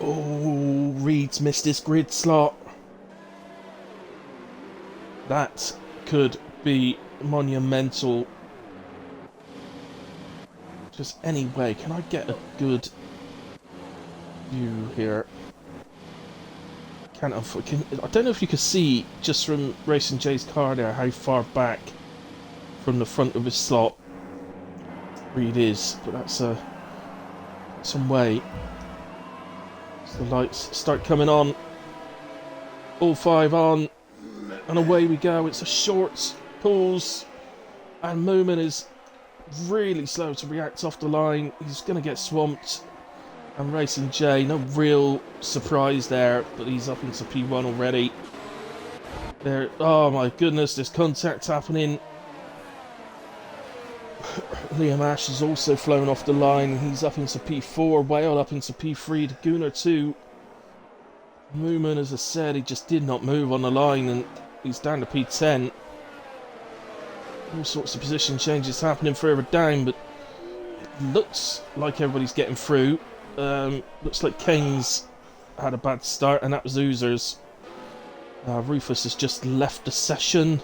Oh, Reed's missed his grid slot. That could be monumental. Just anyway, can I get a good view here? I don't know if you can see just from Racing J's car there how far back from the front of his slot Reed is, but that's some way. So the lights start coming on. All 5 on, and away we go. It's a short pause, and Moomin is really slow to react off the line. He's going to get swamped. And Racing J, no real surprise there, but he's up into P1 already. There, oh my goodness, there's contact happening. Liam Ash has also flown off the line. He's up into P4, Whale up into P3, the Gooner 2. Moomin, as I said, he just did not move on the line, and he's down to P10. All sorts of position changes happening further down, but it looks like everybody's getting through. Looks like Kane's had a bad start, and that was Oozers. Rufus has just left the session.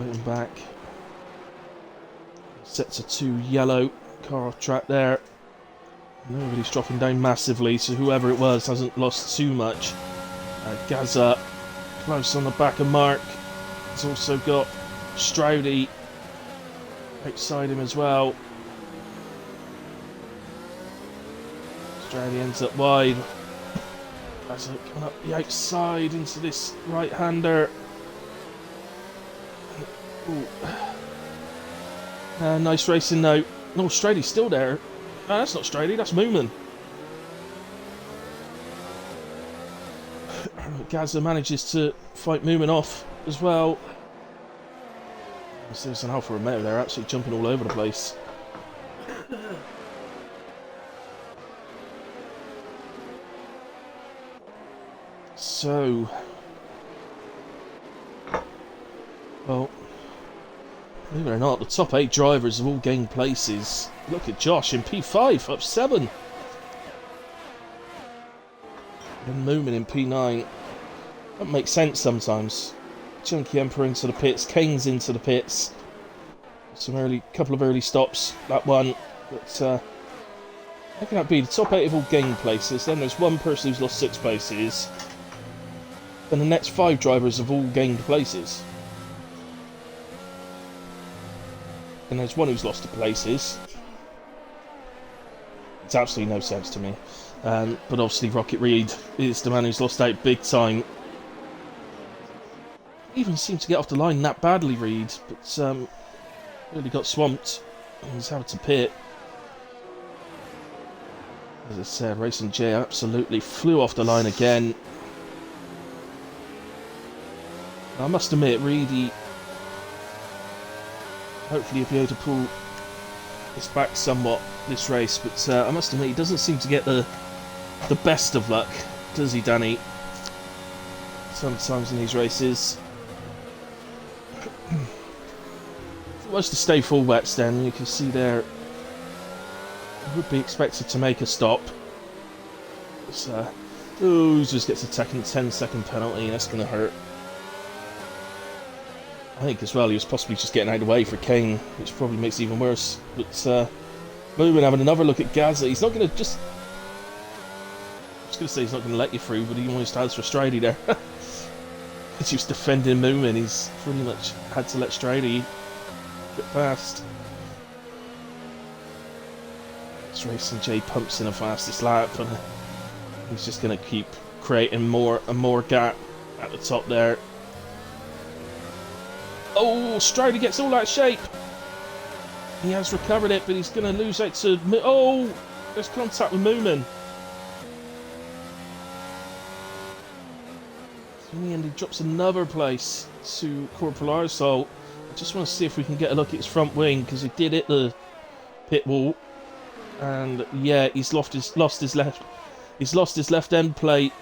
Waiting back. Sets a 2 yellow car off track there. Nobody's dropping down massively, so whoever it was hasn't lost too much. Gaza close on the back of Mark. He's also got Stroudy outside him as well. Stroudy ends up wide. Gaza coming up the outside into this right-hander. Nice racing now. No, Stroudy's still there. No, that's not Stroudy, that's Moomin. Gaza manages to fight Moomin off as well. There's an Alfa Romeo there, absolutely jumping all over the place. So, well, believe it or not, the top 8 drivers have all gained places. Look at Josh in P5, up 7. And Moomin in P9. That makes sense sometimes. Chunky Emperor into the pits, Kane's into the pits. Couple of early stops, that one. But how can that be? The top 8 have all gained places. Then there's one person who's lost 6 places. Then the next 5 drivers have all gained places. And there's one who's lost 2 places. It's absolutely no sense to me. But obviously Rocket Reed is the man who's lost out big time. Even seemed to get off the line that badly, Reed, but really got swamped. He's having to pit. As I said, Racing J absolutely flew off the line again. I must admit, Reed, hopefully he'll be able to pull this back somewhat this race, but I must admit he doesn't seem to get the best of luck, does he, Danny? Sometimes in these races. If it was to stay full wets, then you can see there he would be expected to make a stop. Just gets a 10-second penalty. That's going to hurt. I think as well he was possibly just getting out of the way for Kane, which probably makes it even worse. But Moomin having another look at Gaza. He's not going to just... I was going to say he's not going to let you through, but he almost has for Stroudy there. As he was defending Moomin, he's pretty much had to let Stroudy get past. as Racing J pumps in a fastest lap, and he's just going to keep creating more and more gap at the top there. Oh, Strider gets all out of shape. He has recovered it, but he's going to lose out to... Oh, there's contact with Moomin. In the end, he drops another place to Corporal Arsehole. I just want to see if we can get a look at his front wing, because he did hit the pit wall. And yeah, he's lost his left end plate.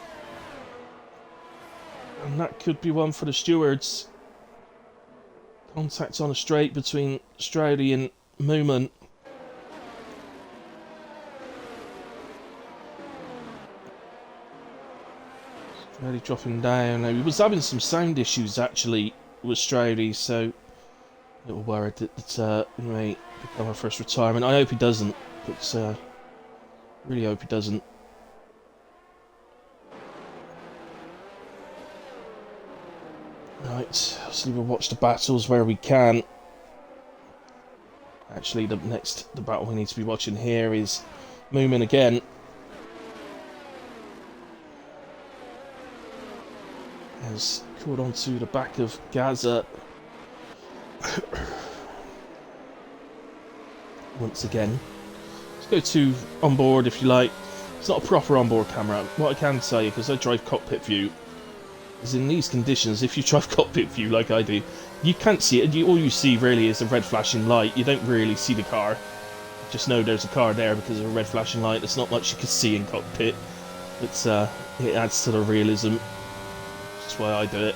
And that could be one for the stewards. Contact on a straight between Stroudy and Moomin. Stroudy dropping down. Now, he was having some sound issues actually with Stroudy, so a little worried that he may become our first retirement. I hope he doesn't, but really hope he doesn't. Right, so we'll watch the battles where we can. Actually, the battle we need to be watching here is Moomin again. Has caught onto the back of Gaza. Once again. Let's go to onboard if you like. It's not a proper onboard camera. What I can say, because I drive cockpit view, is in these conditions, if you drive cockpit view like I do, you can't see it. All you see really is a red flashing light. You don't really see the car. You just know there's a car there because of a red flashing light. There's not much you can see in cockpit. It adds to the realism. That's why I do it.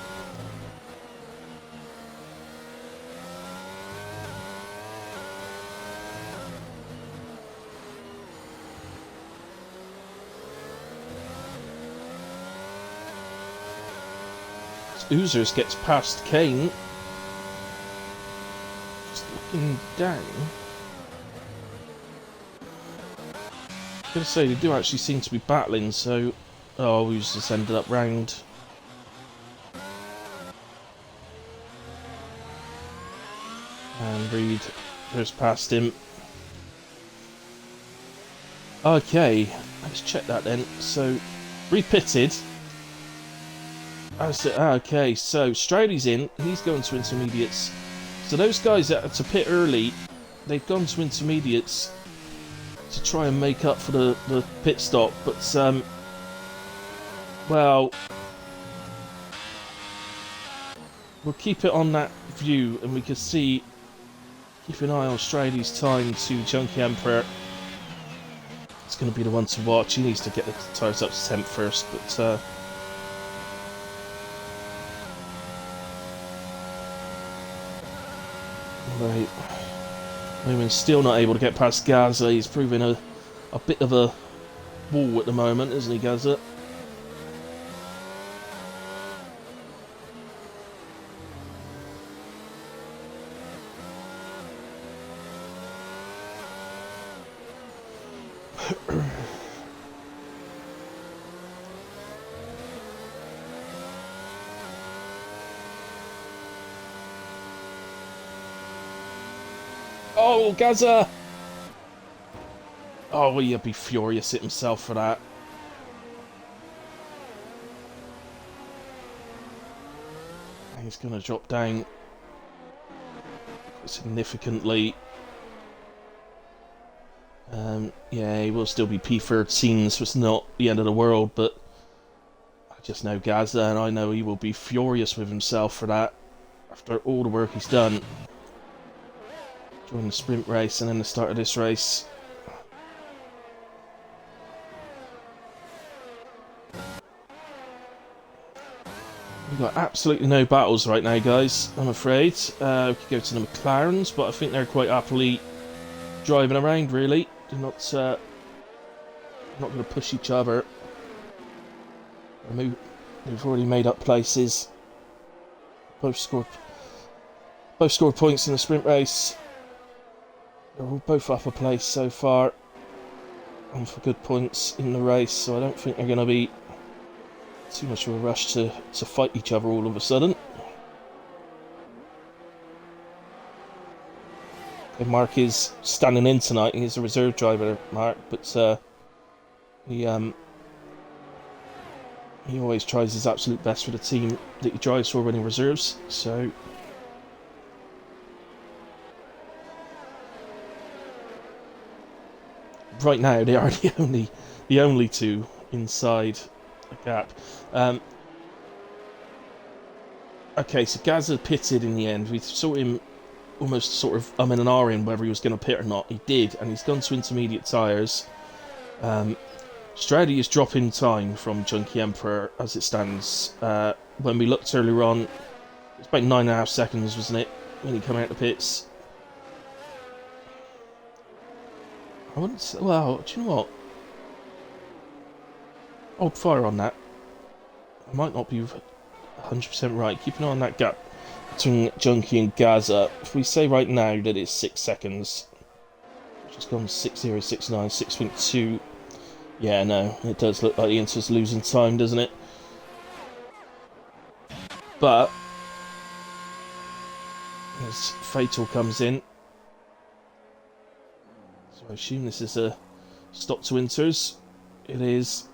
Oozers gets past Kane. Just looking down. I was going to say, they do actually seem to be battling, so... Oh, Oozers ended up round. And Reed goes past him. Okay, let's check that then. So, repitted. Okay, so Stroudy's in, he's going to intermediates. So those guys that are to pit early, they've gone to intermediates to try and make up for the pit stop. But, well, we'll keep it on that view and we can see, keep an eye on Stroudy's time to Junkie Emperor. It's going to be the one to watch. He needs to get the tyres up to 10th first, but... Right, Moomin's still not able to get past Gaza. He's proving a bit of a wall at the moment, isn't he, Gaza? Oh, Gaza! Oh, well, he'd be furious at himself for that. He's going to drop down significantly. Yeah, he will still be P13, so it's not the end of the world, but I just know Gaza, and I know he will be furious with himself for that after all the work he's done. During the sprint race and then the start of this race. We've got absolutely no battles right now, guys, I'm afraid. We could go to the McLarens, but I think they're quite happily driving around, really. They're not going to push each other. We've already made up places. Both scored points in the sprint race. They're all both up a place so far, and for good points in the race, so I don't think they're going to be too much of a rush to fight each other all of a sudden. Okay, Mark is standing in tonight. He's a reserve driver, Mark, but he always tries his absolute best for the team that he drives for when he reserves. So right now they are the only two inside the gap. Okay, so Gaza pitted in the end. We saw him almost sort of and ahhing whether he was going to pit or not. He did, and he's gone to intermediate tyres. Straddy is dropping time from Junkie Emperor as it stands. When we looked earlier on, it's about 9.5 seconds, wasn't it, when he came out the pits? I wouldn't say, well, do you know what? Hold fire on that. I might not be 100% right. Keep an eye on that gap between Junkie and Gaza. If we say right now that it's 6 seconds, which has gone 6.069, 6.2. Yeah, no, it does look like the Inter's losing time, doesn't it? But as Fatal comes in, so I assume this is a stop to Inters. It is.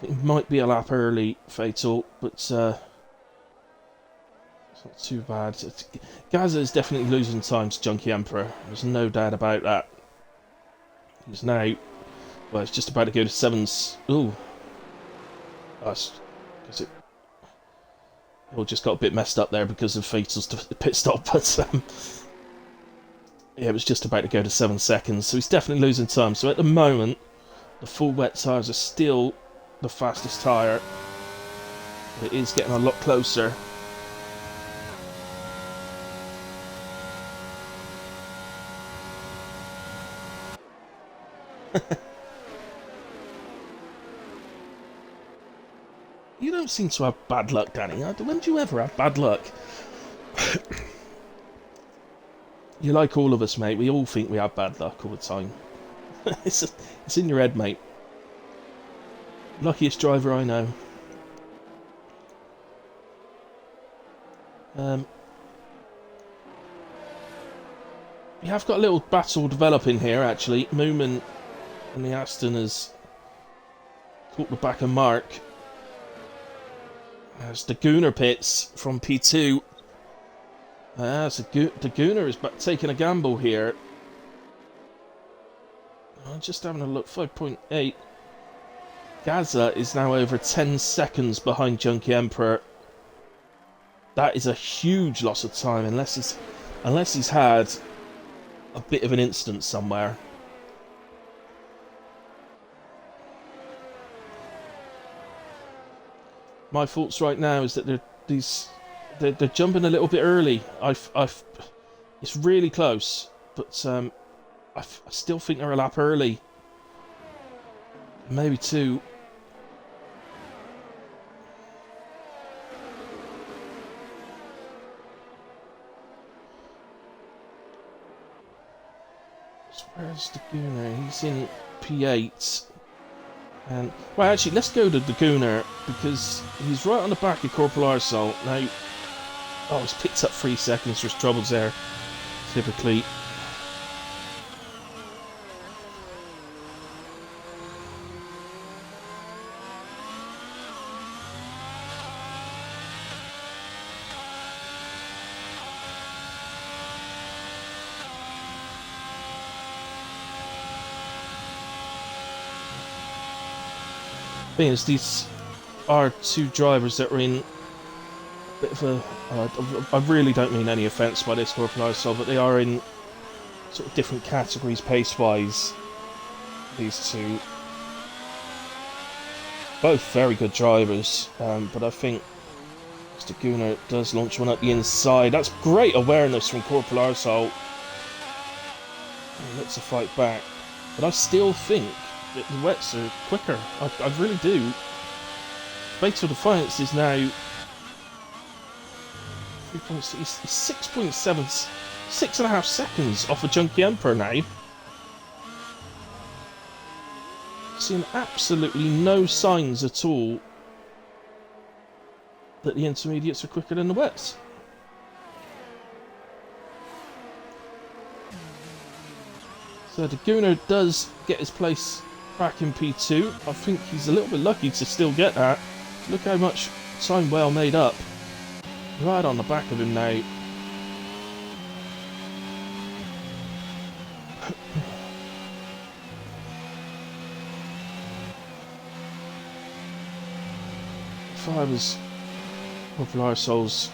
It might be a lap early, Fatal, but it's not too bad. Gaza is definitely losing time to Junkie Emperor. There's no doubt about that. He's now, well, it's just about to go to 7s. Ooh. That's because it all just got a bit messed up there because of Fatal's pit stop, but yeah, it was just about to go to 7 seconds, so he's definitely losing time. So at the moment, the full wet tyres are still the fastest tyre. It is getting a lot closer. You don't seem to have bad luck, Danny. When do you ever have bad luck? You're like all of us, mate. We all think we have bad luck all the time. It's in your head, mate. Luckiest driver I know. We have got a little battle developing here, actually. Moomin and the Aston has caught the back of Mark. As the Gooner pits from P2. So the Gooner is taking a gamble here. I'm just having a look. 5.8. Gaza is now over 10 seconds behind Junkie Emperor. That is a huge loss of time, unless he's had a bit of an incident somewhere. My thoughts right now is that they're jumping a little bit early. It's really close, but I still think they're a lap early, maybe 2. So where's the Gooner? He's in P8. And, well, actually, let's go to the Gooner, because he's right on the back of Corporal Arsehole. Now, oh, he's picked up 3 seconds. There's troubles there, typically. Thing is, these are 2 drivers that are in a bit of a... I really don't mean any offence by this Corporal Arsehole, but they are in sort of different categories pace-wise. These 2. Both very good drivers, but I think Mr. Gooner does launch one at the inside. That's great awareness from Corporal Arsehole. He looks to fight back, but I still think the wets are quicker. I really do. Fatal Defiance is now 3.6. He's 6.7, 6.5 seconds off of Junkie Emperor now. Seeing absolutely no signs at all that the intermediates are quicker than the wets. So the Gunner does get his place back in P2. I think he's a little bit lucky to still get that. Look how much time well made up. Right on the back of him now. If I was Corporal Arsehole's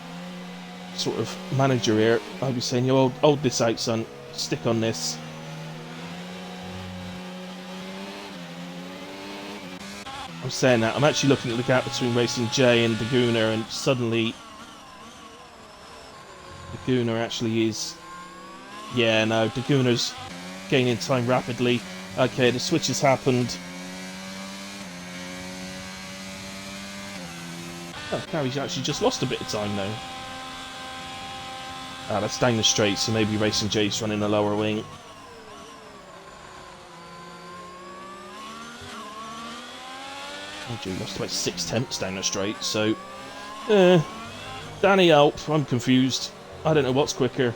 sort of manager here, I'd be saying, you hold this out, son. Stick on this. I'm saying that. I'm actually looking at the gap between Racing J and the Gunner, and suddenly the Gunner actually is... Yeah, no, the Gunner's gaining time rapidly. Okay, the switch has happened. Oh, now he's actually just lost a bit of time now. Ah, that's down the straight, so maybe Racing J's running the lower wing. Oh, gee, lost about 6/10 down the straight, so... Danny, help, I'm confused. I don't know what's quicker.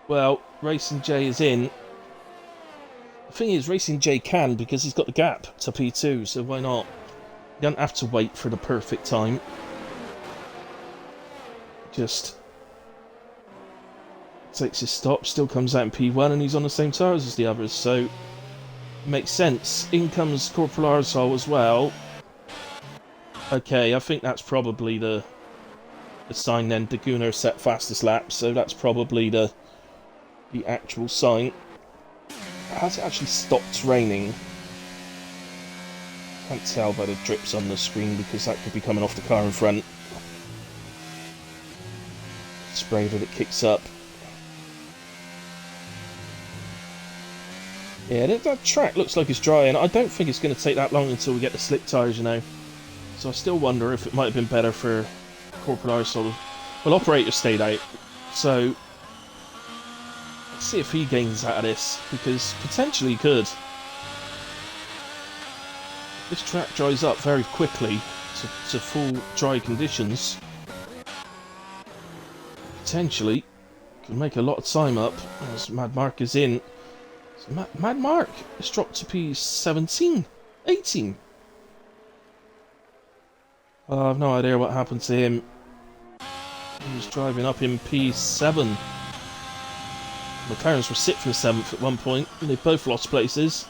Well, Racing J is in. The thing is, Racing J can because he's got the gap to P2, so why not? You don't have to wait for the perfect time. Just takes his stop, still comes out in P1, and he's on the same tyres as the others, so it makes sense. In comes Corporal Arsehole as well. Okay, I think that's probably the sign then. The Gunner set fastest lap, so that's probably the actual sign. Has it actually stopped raining? Can't tell by the drips on the screen because that could be coming off the car in front. Spray that it kicks up. Yeah, that track looks like it's dry, and I don't think it's going to take that long until we get the slick tyres, you know. So I still wonder if it might have been better for Corporal Arsehole. Well, operator stayed out, so let's see if he gains out of this, because potentially he could. This track dries up very quickly to full dry conditions. Potentially could make a lot of time up as Mad Mark is in. So Mad Mark has dropped to P17, 18. I have no idea what happened to him. He was driving up in P7. McLarens were 6th and 7th at one point, and they both lost places.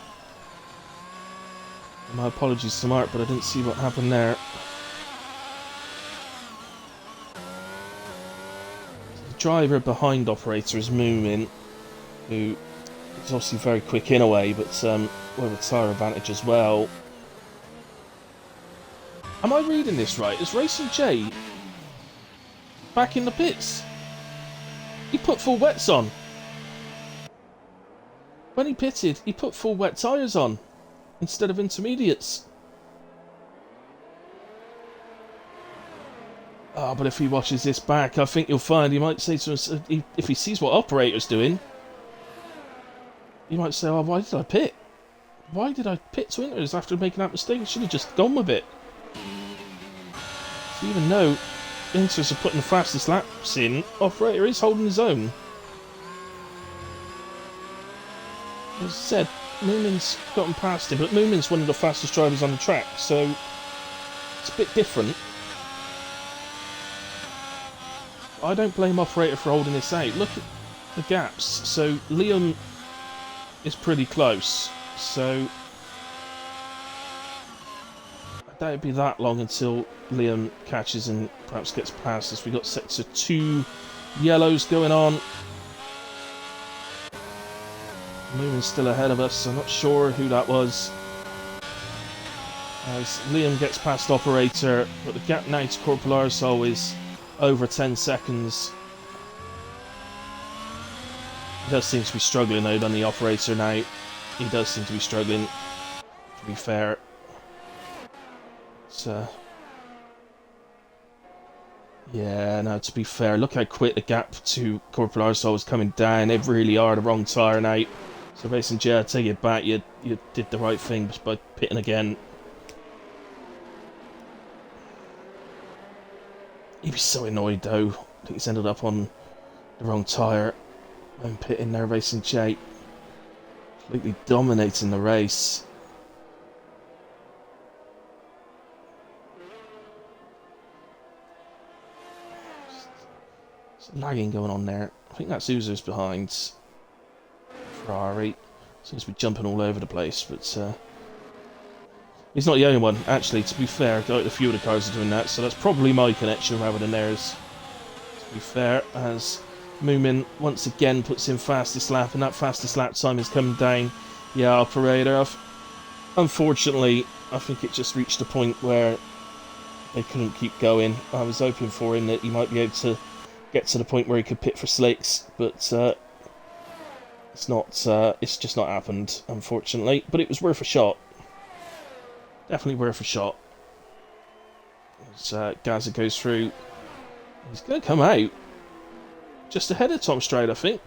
My apologies to Mark, but I didn't see what happened there. The driver behind operator is Moomin, who is obviously very quick in a way, but with a tyre advantage as well. Am I reading this right? Is Racing J back in the pits? He put full wets on. When he pitted, he put full wet tyres on instead of intermediates. Oh, but if he watches this back, I think you'll find he might say to us, if he sees what operator's doing, he might say, oh, why did I pit? Why did I pit to Inters after making that mistake? I should have just gone with it. So even though Inters are putting the fastest laps in, operator is holding his own. As I said, Moomin's gotten past him, but Moomin's one of the fastest drivers on the track, so it's a bit different. I don't blame operator for holding this out. Look at the gaps. So Liam is pretty close, so I doubt it'd be that long until Liam catches and perhaps gets past us. We've got sector 2 yellows going on. Moomin's still ahead of us, so I'm not sure who that was. As Liam gets past operator, but the gap now to Corporal Arsehole is over 10 seconds. He does seem to be struggling out on the operator now. He does seem to be struggling, to be fair. So, yeah, no, to be fair, look how quick the gap to Corporal Arsehole is coming down. They really are the wrong tyre now. So Racing J, I take it back. You did the right thing by pitting again. He'd be so annoyed though that he's ended up on the wrong tyre when pitting there. Racing J completely dominating the race. There's lagging going on there. I think that's Uzo's behind Ferrari. Seems to be jumping all over the place, but he's not the only one. Actually, to be fair, a few of the cars are doing that, so that's probably my connection rather than theirs. To be fair, as Moomin once again puts in fastest lap, and that fastest lap time is coming down. Yeah, operator. Unfortunately, I think it just reached a point where they couldn't keep going. I was hoping for him that he might be able to get to the point where he could pit for slicks, but it's not. It's just not happened, unfortunately. But it was worth a shot. Definitely worth a shot. As Gaza goes through, he's going to come out just ahead of Tom Stride, I think.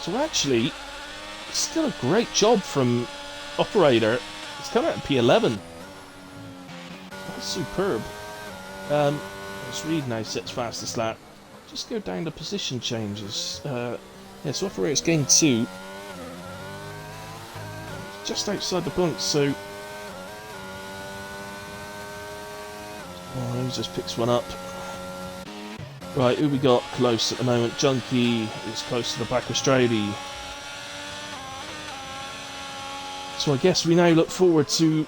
So actually, still a great job from operator. He's come out in P11. That's superb. Let's read now. Sets fastest lap. Just go down to position changes. Yeah, so operator's gained 2. Just outside the points, so he just picks one up. Right, who we got close at the moment? Junkie is close to the back of Strady. So I guess we now look forward to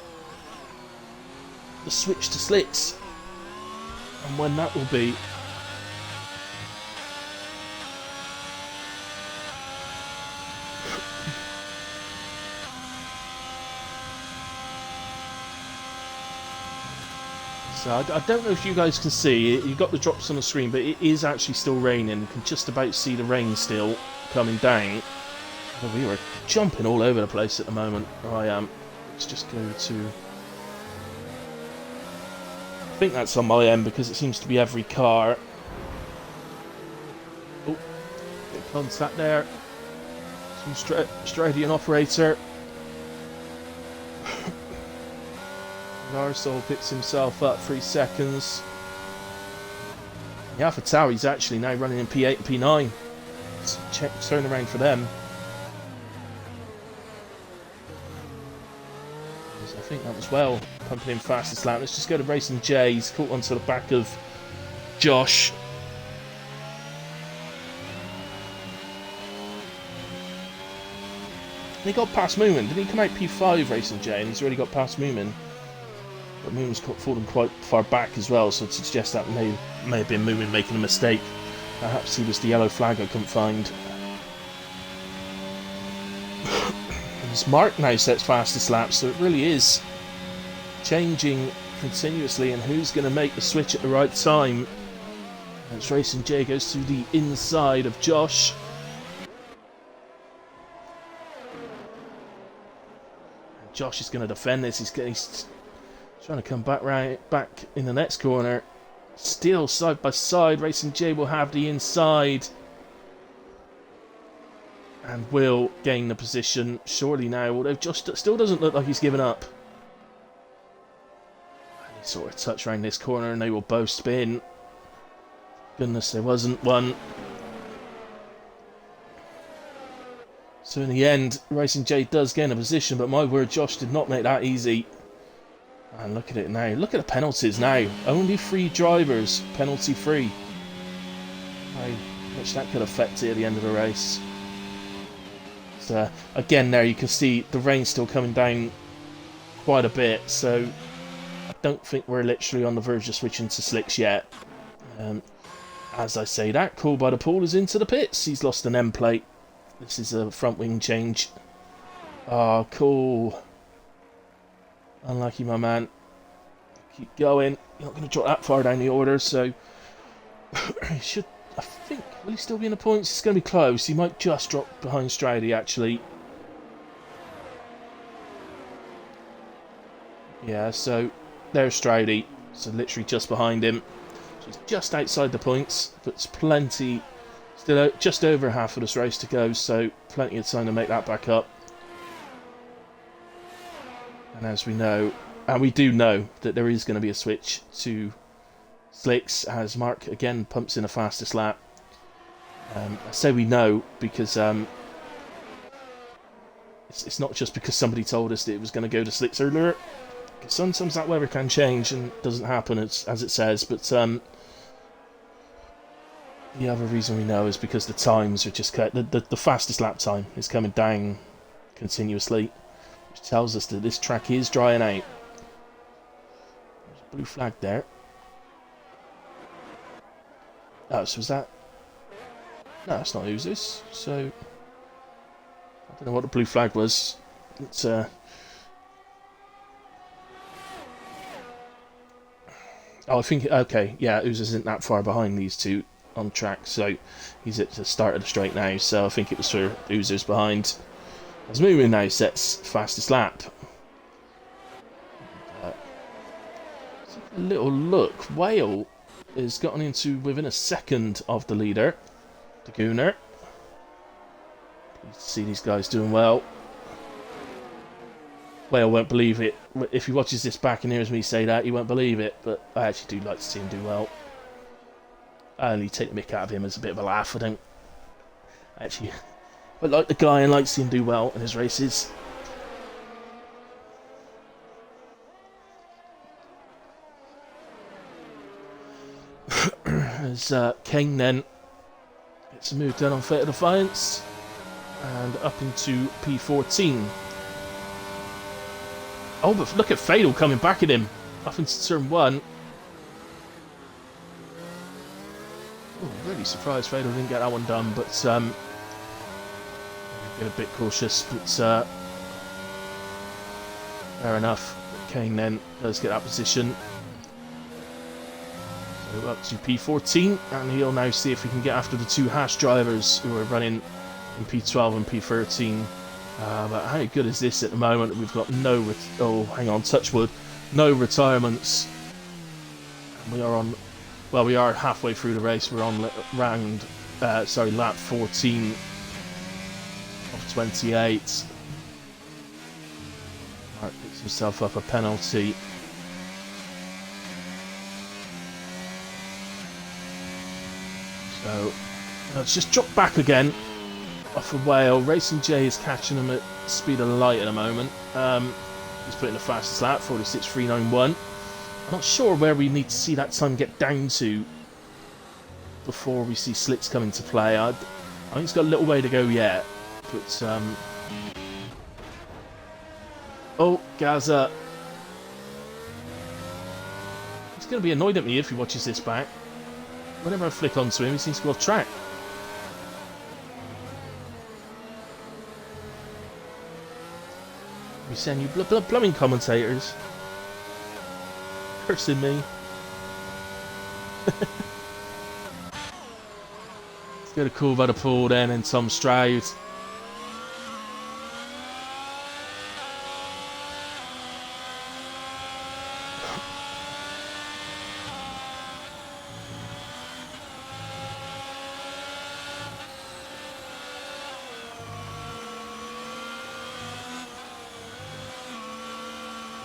the switch to slicks and when that will be. So I don't know if you guys can see, you've got the drops on the screen, but it is actually still raining. You can just about see the rain still coming down. But we are jumping all over the place at the moment. I am. Let's just go to... I think that's on my end because it seems to be every car. Oh, bit of contact there. Some Stradian operator. Larsol picks himself up 3 seconds. The Alpha Tauri's actually now running in P8 and P9. Check turn around for them. I think that was well pumping in fastest lap. Let's just go to Racing J. He's caught onto the back of Josh. And he got past Moomin. Did he come out P5 Racing J and he's already got past Moomin? But Moomin's fallen quite far back as well, so to suggest that may have been Moomin making a mistake. Perhaps he was the yellow flag I couldn't find. As Mark now sets fastest lap, so it really is changing continuously, and who's going to make the switch at the right time? As Racing J goes to the inside of Josh. And Josh is going to defend this. He's trying to come back in the next corner. Still side by side. Racing J will have the inside. And will gain the position surely now. Although Josh still doesn't look like he's given up. And he sort of touched around this corner and they will both spin. Goodness, there wasn't one. So in the end, Racing J does gain a position. But my word, Josh did not make that easy. And look at it now. Look at the penalties now. Only 3 drivers penalty free. How much that could affect it at the end of the race. So again, there you can see the rain still coming down quite a bit. So I don't think we're literally on the verge of switching to slicks yet. As I say that, Cool by the Pool is into the pits. He's lost an M plate. This is a front wing change. Oh, Cool. Unlucky, my man. Keep going. You're not going to drop that far down the order, so he should. I think. Will he still be in the points? It's going to be close. He might just drop behind Strady, actually. Yeah. So there's Strady. So literally just behind him. which is just outside the points, but it's plenty, still just over half of this race to go, so plenty of time to make that back up. And as we know, and we do know that there is going to be a switch to slicks as Mark again pumps in a fastest lap. I say we know because it's not just because somebody told us that it was going to go to slicks earlier. Because sometimes that weather can change and doesn't happen as it says. But the other reason we know is because the times are just the fastest lap time is coming down continuously, which tells us that this track is drying out. There's a blue flag there. Oh, so was that? No, it's not Oozers. So I don't know what the blue flag was. It's oh, I think okay, yeah, Oozers isn't that far behind these two on track, so he's at the start of the straight now. So I think it was for Oozers behind. As moving now sets fastest lap. A little look. Whale has gotten into within a second of the leader, the Gooner. Pleased to see these guys doing well. Whale won't believe it. If he watches this back and hears me say that, he won't believe it, but I actually do like to see him do well. I only take the mick out of him as a bit of a laugh. I don't actually... I like the guy and like to see him do well in his races. As Kane then gets a move done on Fate of Defiance and up into P14. Oh, but look at Fatal coming back at him up into turn 1. Oh, really surprised Fatal didn't get that one done, but get a bit cautious, but fair enough. Kane then does get that position. So up to P14, and he'll now see if he can get after the two Hash drivers who are running in P12 and P13. But how good is this at the moment? We've got no... oh, hang on, touch wood. No retirements. And we are on... well, we are halfway through the race. We're on lap 14 of 28. Mark picks himself up a penalty. So, let's just drop back again off a Whale. Racing J is catching him at speed of light at the moment. He's putting the fastest lap, 46.391. I'm not sure where we need to see that time get down to before we see slicks come into play. I think it's got a little way to go yet, but oh, Gaza. He's going to be annoyed at me if he watches this back. Whenever I flick onto him, he seems to go off track. We send you blooming commentators cursing me. Let's get a call by the pool then, and Tom Stroud.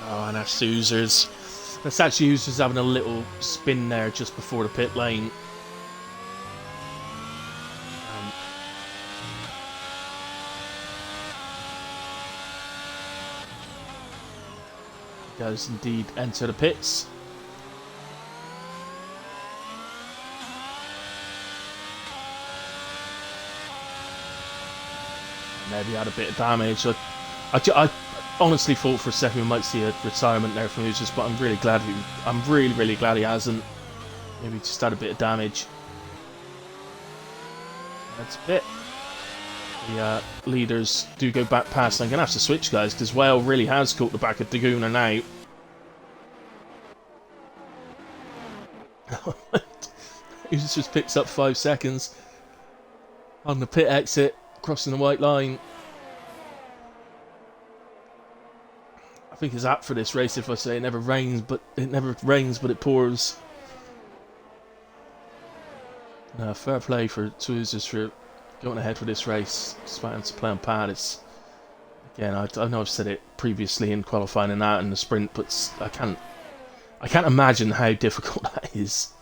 Oh, and that's Oozers. That's actually Oozers having a little spin there just before the pit lane. Does indeed enter the pits. Maybe had a bit of damage. I honestly thought for a second we might see a retirement there from Oozers, but I'm really glad really glad he hasn't. Maybe just had a bit of damage. That's a bit. The leaders do go back past. I'm going to have to switch, guys, because Whale really has caught the back of Daguna now. He just picks up 5 seconds on the pit exit, crossing the white line. I think it's apt for this race if I say it never rains, but it pours. Fair play for Toulouse for going ahead with this race, despite to play on pad. It's again, I know I've said it previously in qualifying and out in the sprint, but I can't imagine how difficult that is.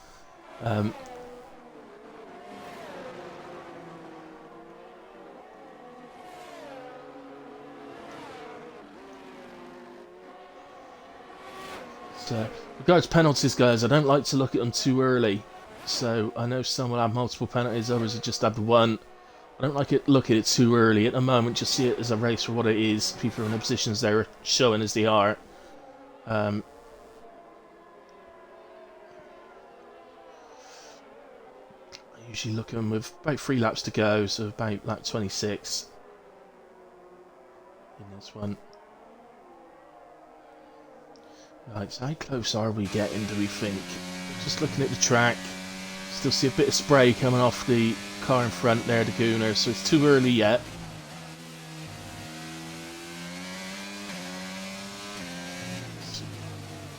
So, regards penalties, guys, I don't like to look at them too early. So I know some will have multiple penalties, others will just have the one. I don't like it. Look at it too early. At the moment, just see it as a race for what it is. People are in the positions they're showing as they are. I usually look at them with about 3 laps to go, so about lap 26 in this one. Right, so how close are we getting, do we think? Just looking at the track, still see a bit of spray coming off the car in front there, the Gooner, so it's too early yet.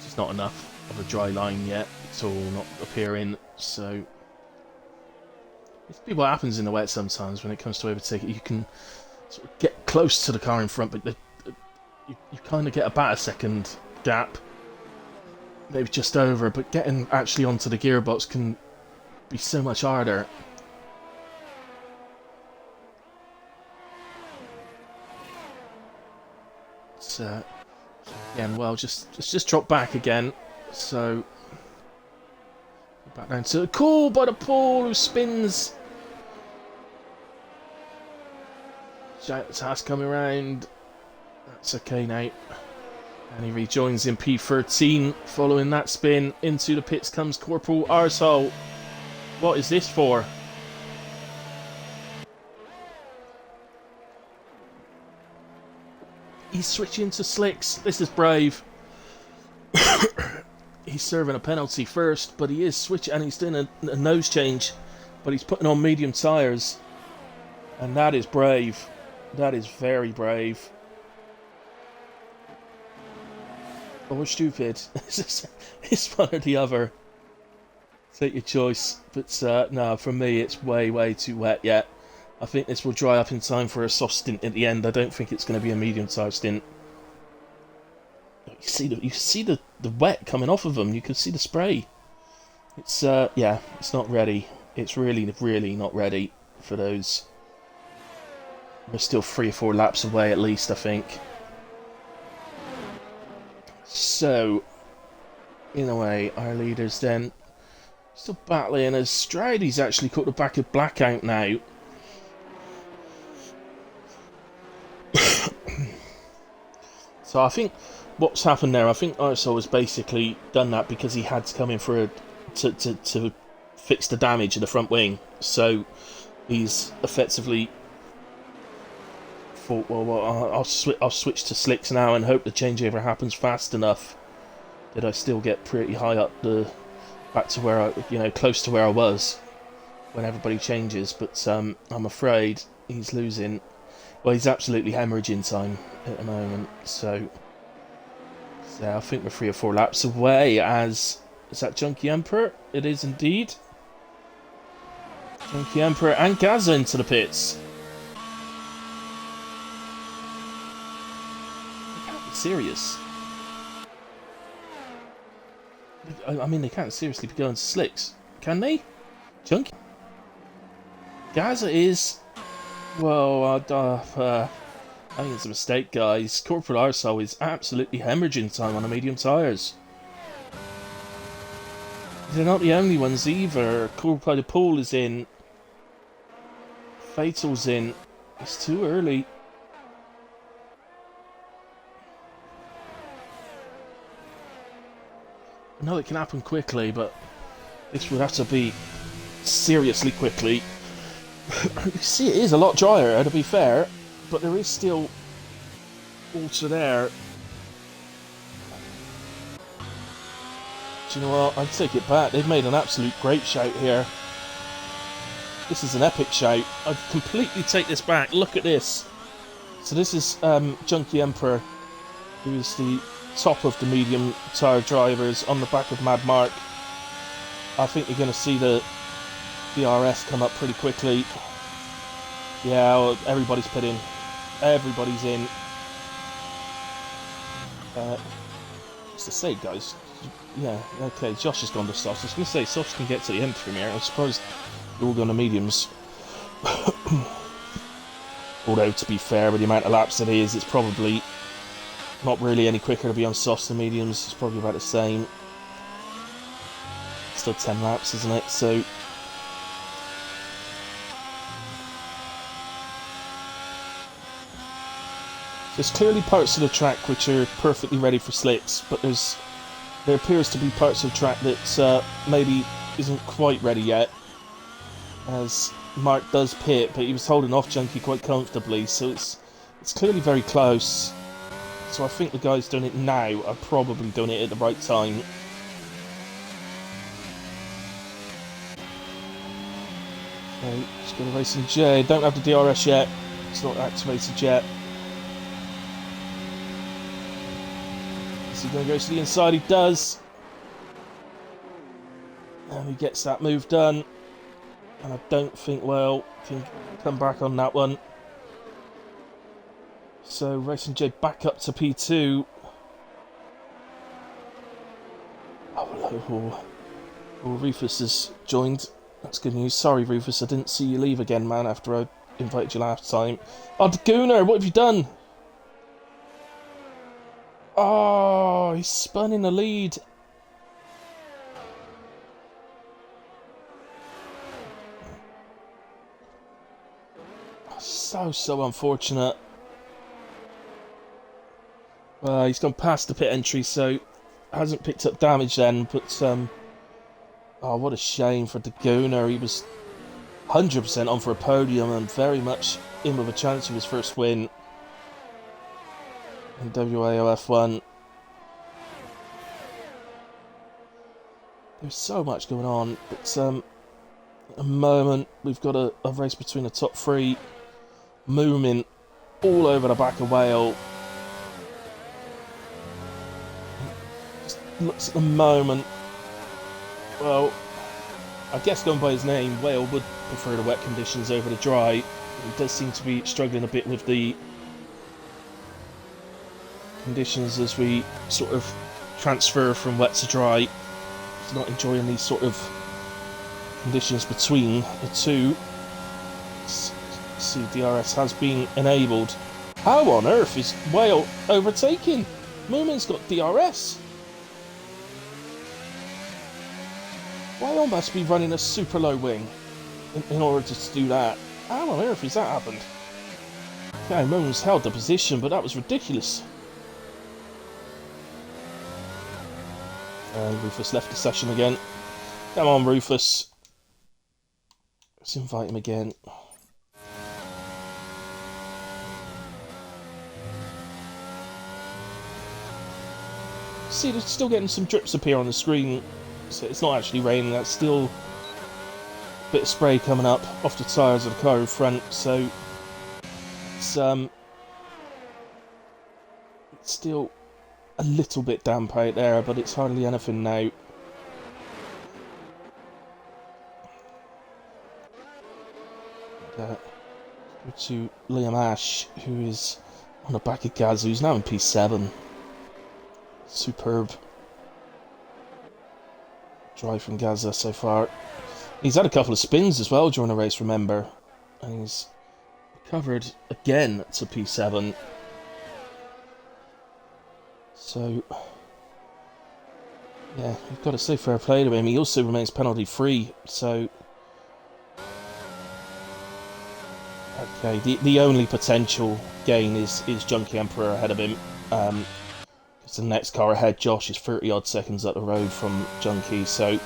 It's not enough of a dry line yet, it's all not appearing, so... It's what happens in the wet sometimes when it comes to overtaking. You can sort of get close to the car in front, but you kind of get about a second gap. Maybe just over, but getting actually onto the gearbox can be so much harder. So again, well, let's just drop back again. So back down to the call by the Paul who spins. Has coming around. That's okay now. And he rejoins in P13 following that spin. Into the pits comes Corporal Arsehole. What is this for? He's switching to slicks. This is brave. He's serving a penalty first, but he is switching and he's doing a nose change. But he's putting on medium tyres. And that is brave. That is very brave. Or stupid. It's one or the other. Take your choice. But no, for me it's way too wet yet. I think this will dry up in time for a soft stint at the end. I don't think it's going to be a medium tyre stint. You see the wet coming off of them. You can see the spray. It's yeah, it's not ready. It's really not ready for those. We're still 3 or 4 laps away at least, I think. So, in a way, our leaders then still battling as Stridey's actually caught the back of Blackout now. So I think what's happened there, I think Arsehole has basically done that because he had to come in for to fix the damage in the front wing. So he's effectively thought, well, I'll switch to slicks now and hope the changeover happens fast enough that I still get pretty high up back to where close to where I was when everybody changes. But I'm afraid he's losing. Well, he's absolutely hemorrhaging time at the moment. So I think we're 3 or 4 laps away. Is that Junkie Emperor? It is indeed. Junkie Emperor and Gaza into the pits. Serious. I mean, they can't seriously be going to slicks, can they? Chunky. Gaza is. Well, I think it's a mistake, guys. Corporal Arsehole is absolutely hemorrhaging time on the medium tyres. They're not the only ones either. Corporal Paul is in. Fatal's in. It's too early. I know it can happen quickly, but this would have to be seriously quickly. You see, it is a lot drier, to be fair, but there is still water there. Do you know what? I'd take it back. They've made an absolute great shout here. This is an epic shout. I'd completely take this back. Look at this. So this is Junkie Emperor, who is the top of the medium tyre drivers on the back of Mad Mark. I think you're going to see the DRS come up pretty quickly. Yeah, well, everybody's pitting. Everybody's in. Just to say, guys. Yeah, okay, Josh has gone to softs. I was going to say, softs can get to the end from here. I'm surprised they're all going to mediums. Although, to be fair, with the amount of laps it is, it's probably not really any quicker to be on softs than mediums. It's probably about the same. Still 10 laps, isn't it? So there's clearly parts of the track which are perfectly ready for slicks, but there appears to be parts of the track that maybe isn't quite ready yet. As Mark does pit, but he was holding off Junkie quite comfortably, so it's clearly very close. So I think the guys doing it now are probably doing it at the right time. Okay, just go to Racing J. Don't have the DRS yet. It's not activated yet. Is he going to go to the inside? He does. And he gets that move done. And I don't think WAOF can come back on that one. So Racing J back up to P2. Oh, Rufus has joined. That's good news. Sorry, Rufus, I didn't see you leave again, man, after I invited you last time. Oh, Daguna, what have you done? Oh, he's spun in the lead. So unfortunate. He's gone past the pit entry, so hasn't picked up damage then, but oh, what a shame for Daguna. He was 100% on for a podium and very much in with a chance of his first win in WAOF1. There's so much going on, but at the moment we've got a race between the top three. Moomin all over the back of WAOF. Just looks at the moment. Well, I guess going by his name, WAOF would prefer the wet conditions over the dry. He does seem to be struggling a bit with the conditions as we sort of transfer from wet to dry. He's not enjoying these sort of conditions between the two. See, DRS has been enabled. How on earth is WAOF overtaking? Moomin's got DRS. WAOF must be running a super low wing in order to do that. How on earth has that happened? Okay, Moomin's held the position, but that was ridiculous. Rufus left the session again. Come on, Rufus. Let's invite him again. See, they're still getting some drips appear on the screen. So it's not actually raining, that's still a bit of spray coming up off the tyres of the car in front, so it's still a little bit damp out there, but it's hardly anything now. Go to Liam Ash, who is on the back of Gaz, who's now in P7. Superb drive from Gaza so far. He's had a couple of spins as well during the race, remember, and he's recovered again to P7. So yeah, you've got to say fair play to him. He also remains penalty free, so okay, the only potential gain is Junkie Emperor ahead of him. It's the next car ahead. Josh is 30 odd seconds up the road from Junkie, so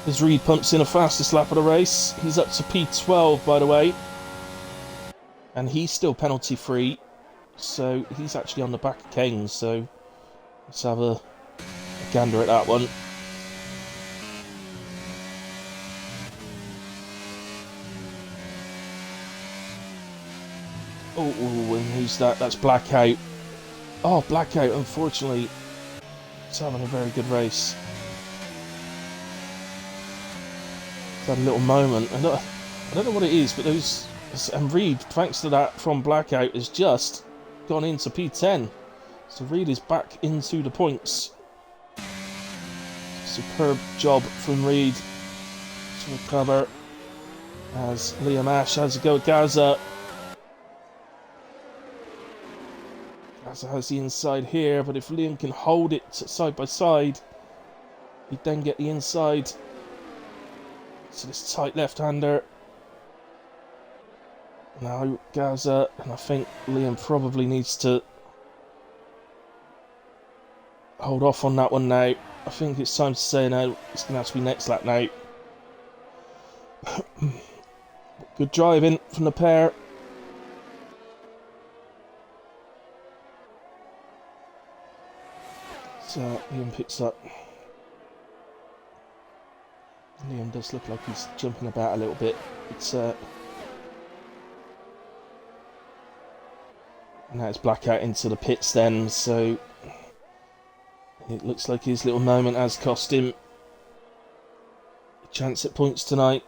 as Reed pumps in a fastest lap of the race, he's up to P12 by the way, and he's still penalty free, so he's actually on the back of Kane. So let's have a gander at that one. Oh, and who's that? That's Blackout. Oh, Blackout, unfortunately, it's having a very good race. Had a little moment. I don't know what it is, but those, and Reed, thanks to that from Blackout, has just gone into P10. So Reed is back into the points. Superb job from Reed to recover. As Liam Ash has a go at Gaza. Gaza has the inside here, but if Liam can hold it side by side, he'd then get the inside. So this tight left-hander. Now Gaza, and I think Liam probably needs to hold off on that one now. I think it's time to say now, it's going to have to be next lap now. Good driving from the pair. So Liam picks up. Liam does look like he's jumping about a little bit. It's now it's Blackout into the pits then, so it looks like his little moment has cost him a chance at points tonight.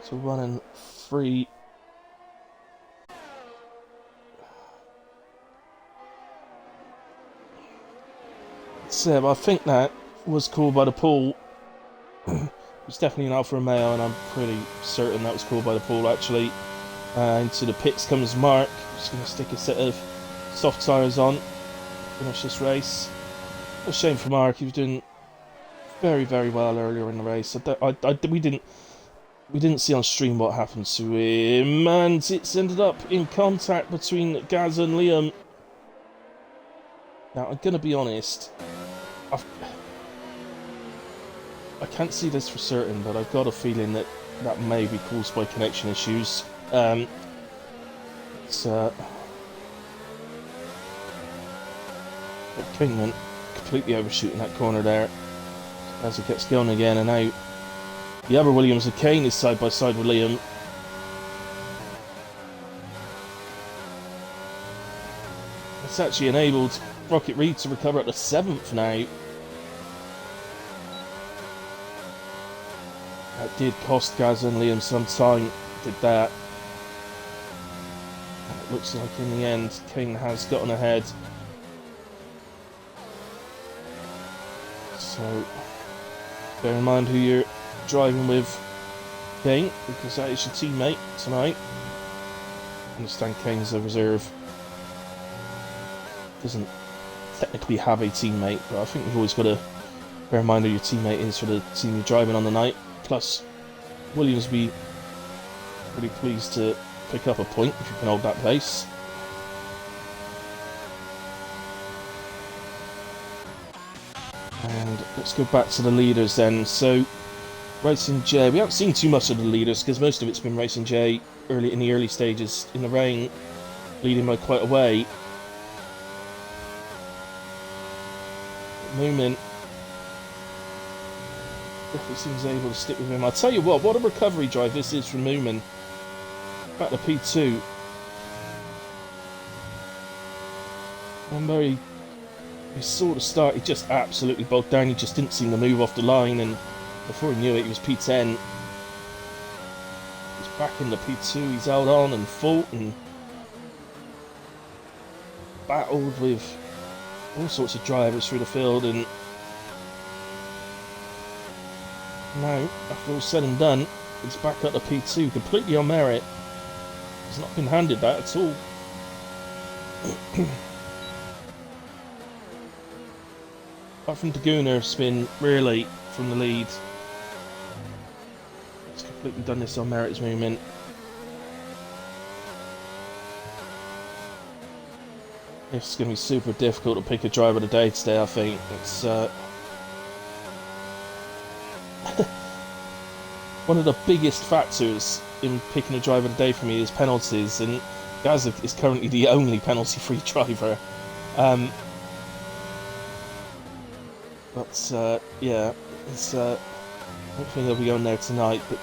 So 1 and 3. Seb, I think that was called by the pool. It's definitely an Alfa Romeo, and I'm pretty certain that was called by the pool actually. Into the pits comes Mark. Just going to stick a set of soft tyres on. Finish this race. A shame for Mark. He was doing very, very well earlier in the race. We didn't see on stream what happened to him, and it's ended up in contact between Gaz and Liam. Now, I'm going to be honest, I can't see this for certain, but I've got a feeling that that may be caused by connection issues. Kingman completely overshooting that corner there as it gets going again, and now the other Williams and Kane is side by side with Liam. It's actually enabled Rocket Reed to recover at the 7th now. That did cost Gaz and Liam some time, did that. And it looks like in the end, Kane has gotten ahead. So, bear in mind who you're driving with, Kane, because that is your teammate tonight. I understand Kane's a reserve. Doesn't technically have a teammate, but I think you've always got to bear in mind who your teammate is for the team you're driving on the night. Plus, Williams will be pretty pleased to pick up a point if you can hold that place. And let's go back to the leaders then. So, Racing J, we haven't seen too much of the leaders because most of it's been Racing J early in the early stages in the rain, leading by quite a way. Moomin definitely seems able to stick with him. I'll tell you what a recovery drive this is from Moomin. Back to P2. Remember, he saw the start, he just absolutely bogged down, he just didn't seem to move off the line, and before he knew it, he was P10. He's back in the P2, he's held on and fought and battled with all sorts of drivers through the field, and now, after all said and done, it's back up to P2, completely on merit. He's not been handed that at all. Apart from Daguna spin really from the lead. He's completely done this on merit, his movement. It's going to be super difficult to pick a driver of the day today, I think. It's one of the biggest factors in picking a driver of the day for me is penalties, and Gaz is currently the only penalty-free driver. But yeah, it's I don't think he'll be going there tonight, but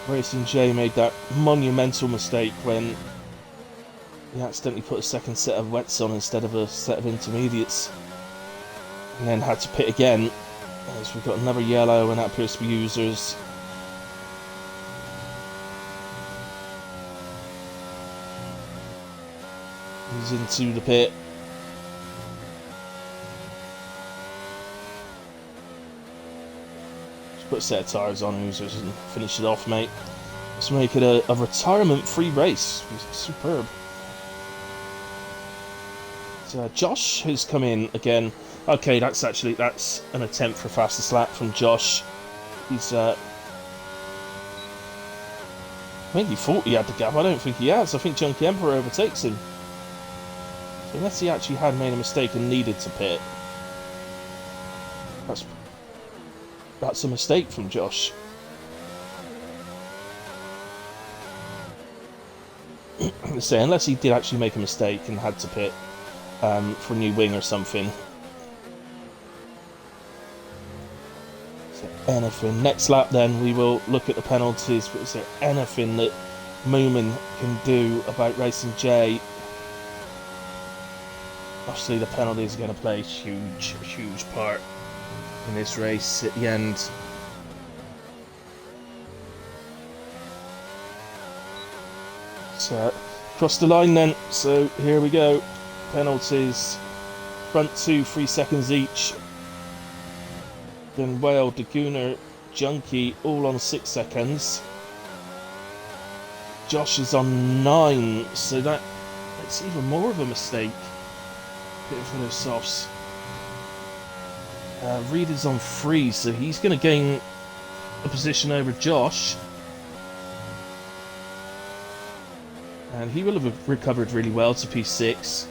Racing J made that monumental mistake when he accidentally put a second set of wets on instead of a set of intermediates, and then had to pit again, as we've got another yellow, and that appears to be users. He's into the pit. Just put a set of tyres on users and finish it off, mate. Let's make it a retirement-free race. Superb. So, Josh has come in again. Okay, that's an attempt for a fastest lap from Josh. He's I think he thought he had the gap. I don't think he has. I think Junkie Emperor overtakes him. So unless he actually had made a mistake and needed to pit, that's a mistake from Josh. So unless he did actually make a mistake and had to pit for a new wing or something. So anything. Next lap then we will look at the penalties, but is there anything that Moomin can do about Racing J? Obviously the penalties are going to play a huge part in this race at the end. So, cross the line then, so here we go. Penalties, front two, 3 seconds each. Then Whale, Daguna, Junkie, all on 6 seconds. Josh is on 9, so that's even more of a mistake. Bit for those softs. Reed is on 3, so he's going to gain a position over Josh. And he will have recovered really well to P6.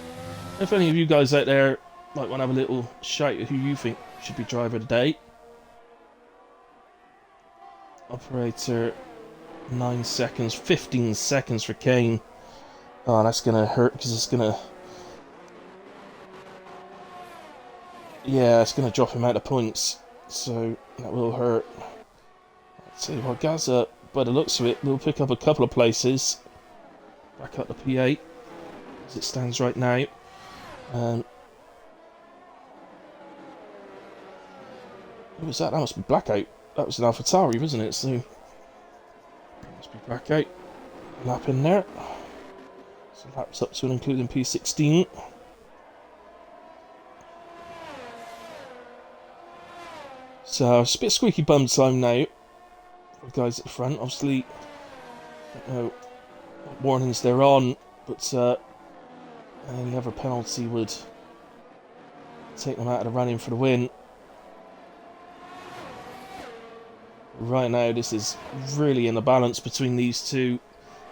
If any of you guys out there might want to have a little shout at who you think should be driver of the day. Operator, 9 seconds, 15 seconds for Kane. Oh, that's going to hurt because it's going to... Yeah, it's going to drop him out of points. So, that will hurt. I'll tell you what, Gaza, by the looks of it, will pick up a couple of places. Back up to P8, as it stands right now. Who was that? That must be Blackout. That was an AlphaTauri, wasn't it? So, must be Blackout. Lap in there. So laps up to and including P16. So it's a bit squeaky bum time now for the guys at the front. Obviously, I don't know what warnings they're on, but any other penalty would take them out of the running for the win. Right now, this is really in the balance between these two.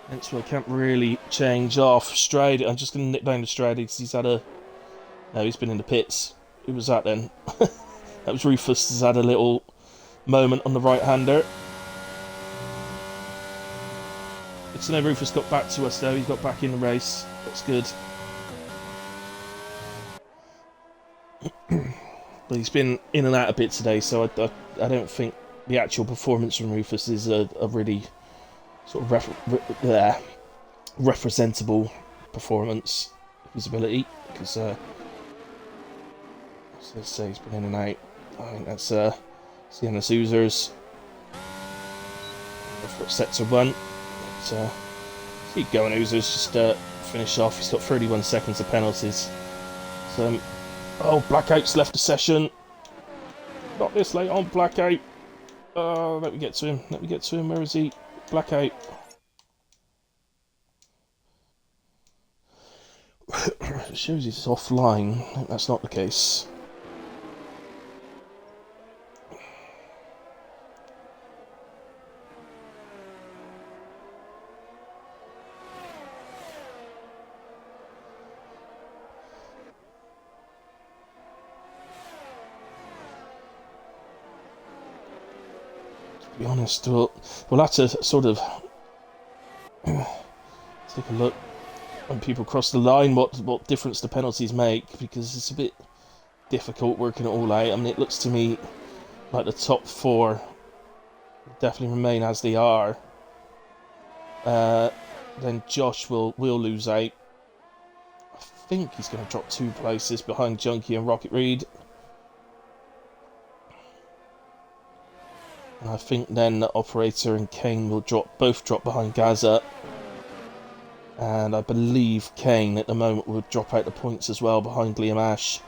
Hence why I can't really change off. Stride, I'm just going to nip down to Stride because he's had a... No, he's been in the pits. Who was that then? That was Rufus, has had a little moment on the right-hander. It's no Rufus got back to us though, he's got back in the race. That's good. But he's been in and out a bit today, so I don't think the actual performance from Rufus is a really sort of representable performance of his ability, because let's say he's been in and out. I think that's the end of Soozers. Sets of 1. But, keep going, Oozers. Just finish off. He's got 31 seconds of penalties. So, oh, Blackout's left the session. Not this late on, Blackout. Let me get to him. Let me get to him. Where is he? Blackout. It shows he's offline. I think that's not the case. To be honest, we'll have to sort of take a look when people cross the line, what difference the penalties make, because it's a bit difficult working it all out. I mean, it looks to me like the top 4 definitely remain as they are. Then Josh will lose out. I think he's going to drop 2 places behind Junkie and Rocket Reed. And I think then the Operator and Kane will both drop behind Gaza. And I believe Kane at the moment will drop out the points as well behind Liam Ash.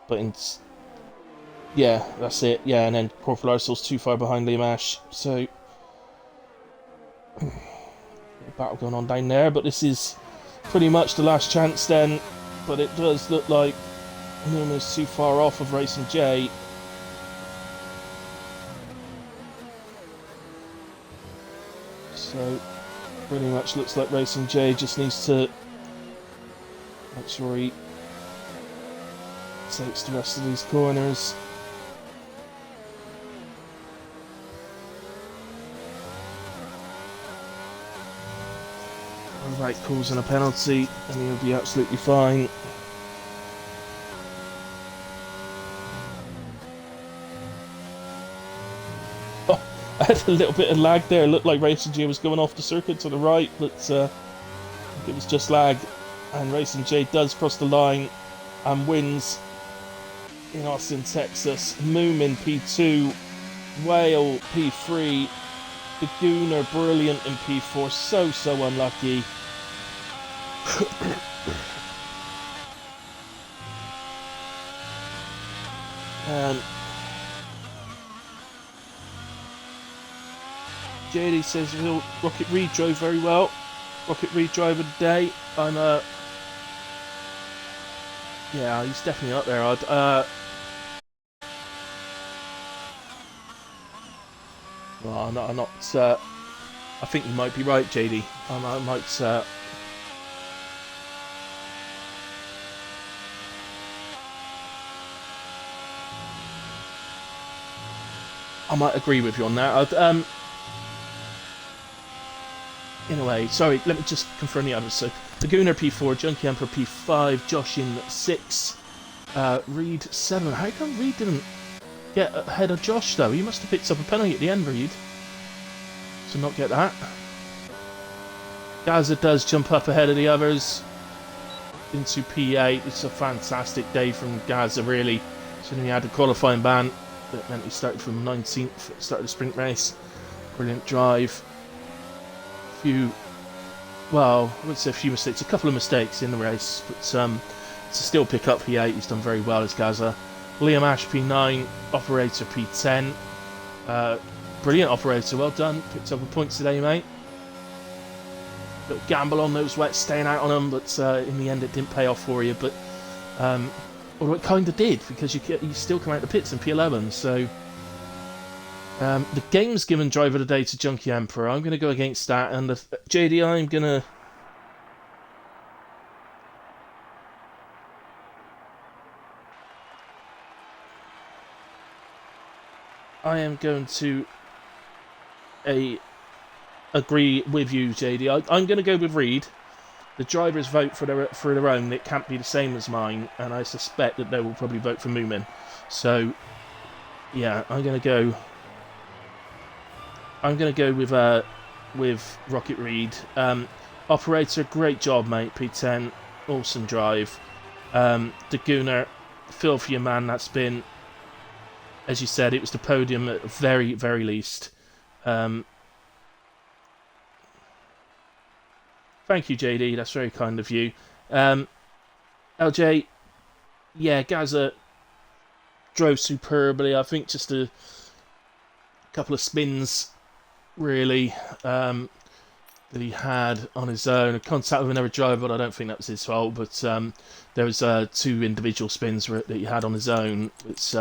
But yeah, that's it. Yeah, and then Corporal Arsenal's too far behind Liam Ash. So battle going on down there, but this is pretty much the last chance then. But it does look like Numa's too far off of Racing J. So pretty much looks like Racing J just needs to make sure he takes the rest of these corners. Right, causing a penalty, and he'll be absolutely fine. Oh, I had a little bit of lag there. It looked like Racing J was going off the circuit to the right, but I think it was just lag. And Racing J does cross the line and wins in Austin, Texas. Moomin P2, Whale P3, the Gooner brilliant in P4, so unlucky. JD says Rocket Reed drove very well. Rocket Reed driver today. And yeah, he's definitely up there. Well, I'm not. I think you might be right, JD. I might. I might agree with you on that. Anyway, sorry, let me just confirm the others. So, the Gooner P4, Junkie Emperor P5, Josh in 6, Reed 7. How come Reed didn't get ahead of Josh, though? He must have picked up a penalty at the end, Reed, to not get that. Gaza does jump up ahead of the others into P8. It's a fantastic day from Gaza, really. So he had a qualifying ban. That meant he started from 19th, started the sprint race. Brilliant drive. Well, I would say a few mistakes, a couple of mistakes in the race, but to still pick up P8, he's done very well as Gaza. Liam Ash P9, Operator P10. Brilliant Operator, well done. Picked up a point today, mate. Little gamble on those wets, staying out on them, but in the end it didn't pay off for you. But although it kind of did, because you still come out the pits in P11, so... the game's given driver of the day to Junkie Emperor. I'm going to go against that, and JD, I'm going to... I am going to agree with you, JD. I'm going to go with Reed. The drivers vote for their own. It can't be the same as mine, and I suspect that they will probably vote for Moomin. So, yeah, I'm going to go with Rocket Reed. Operator, great job, mate. P10, awesome drive. The Gooner, feel for your man. That's been, as you said, it was the podium at the very, very least. Thank you, JD. That's very kind of you. LJ, yeah, Gaza drove superbly. I think just a couple of spins, really, that he had on his own. A contact with another driver, but I don't think that was his fault. But there was 2 individual spins that he had on his own. It's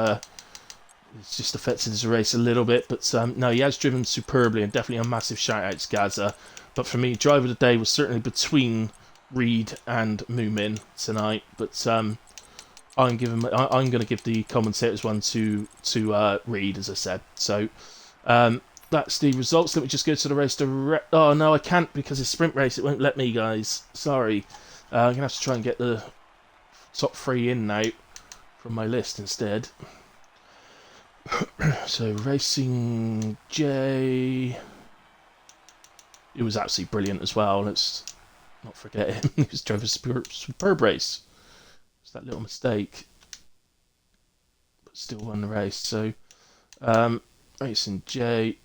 just affected his race a little bit. But no, he has driven superbly, and definitely a massive shout out to Gaza. But for me, driver of the day was certainly between Reed and Moomin tonight. But I'm going to give the commentators one to Reed, as I said. So that's the results. Let me just go to the race. Oh no, I can't because it's sprint race. It won't let me, guys. Sorry. I'm gonna have to try and get the top 3 in now from my list instead. So Racing J, it was absolutely brilliant as well. Let's not forget him. He was drove a superb race. It's that little mistake, but still won the race. So Racing J.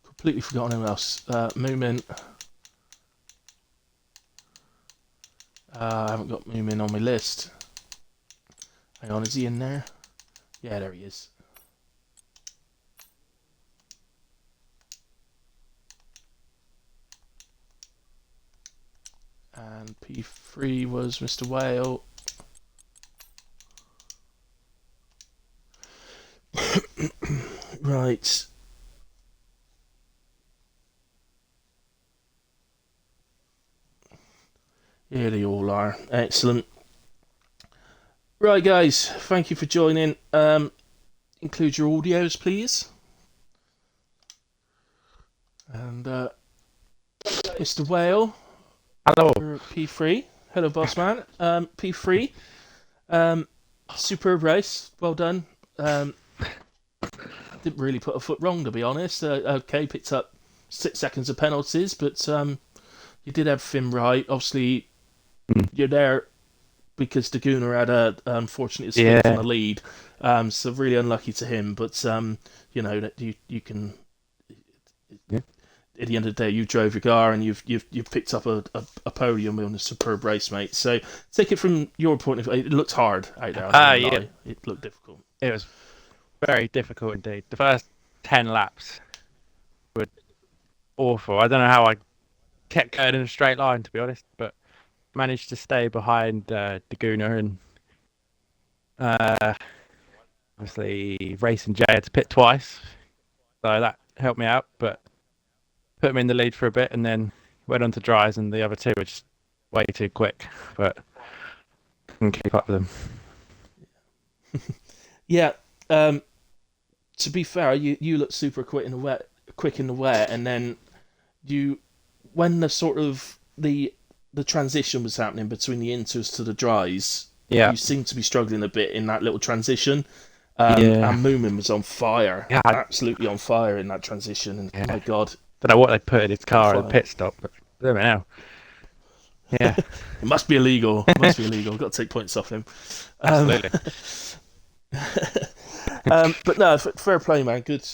Completely forgotten anyone else. Moomin. I haven't got Moomin on my list. Hang on, is he in there? Yeah, there he is. And P3 was Mr. Whale. Right. Here they all are. Excellent. Right, guys. Thank you for joining. Include your audios, please. And Mr. Whale. Hello. P3. Hello, boss man. P3. Superb race. Well done. Didn't really put a foot wrong, to be honest. Okay, picked up 6 seconds of penalties, but you did everything right. Obviously, you're there because Daguna had a unfortunate escape from the lead, so really unlucky to him. But you know that you can. Yeah. At the end of the day, you drove your car and you've picked up a podium on a superb race, mate. So take it from your point of view. It looked hard out there. Yeah. It looked difficult. It was very difficult indeed. The first 10 laps were awful. I don't know how I kept going in a straight line, to be honest, but managed to stay behind Daguna, and obviously Racing J had to pit twice, so that helped me out, but put me in the lead for a bit and then went on to dries, and the other two were just way too quick, but couldn't keep up with them. Yeah, to be fair, you look super quick in the wet, and then when the sort of the transition was happening between the inters to the dries, you seem to be struggling a bit in that little transition. And Moomin was on fire, absolutely on fire in that transition. And my God, don't know what they put in his car at the pit stop, but I don't know. Yeah, it must be illegal. It must be illegal. Got to take points off him. Absolutely. But no, fair play, man. Good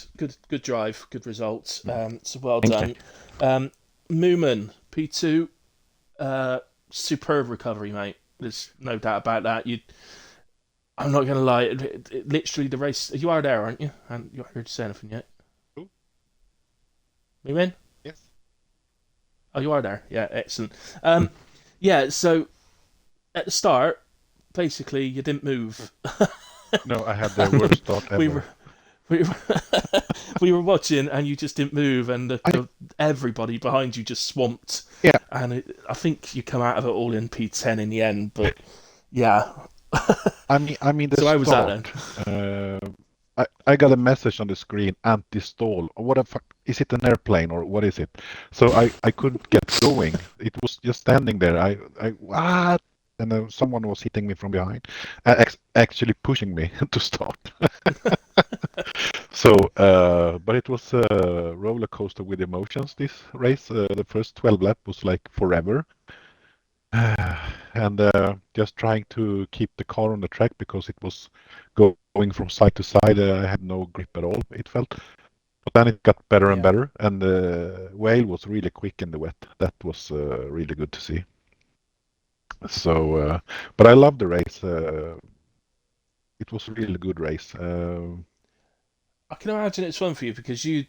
drive, good results. So well done. Moomin, P2, superb recovery, mate. There's no doubt about that. I'm not going to lie. Literally, the race. You are there, aren't you? And you haven't heard to say anything yet. Who? Moomin? Yes. Oh, you are there. Yeah, excellent. Yeah. So at the start, basically, you didn't move. No, I had the worst start ever. We were watching, and you just didn't move, and everybody behind you just swamped. Yeah. And I think you come out of it all in P10 in the end, but yeah. I mean. So how was that then? I got a message on the screen, anti-stall. What the fuck? Is it an airplane or what is it? So I couldn't get going. It was just standing there. What? And someone was hitting me from behind, actually pushing me to start. So, but it was a roller coaster with emotions. This race, the first 12 laps was like forever, and just trying to keep the car on the track because it was going from side to side. I had no grip at all. It felt, but then it got better and better, and Whale was really quick in the wet. That was really good to see. So, but I love the race. It was a really good race. I can imagine it's fun for you because you've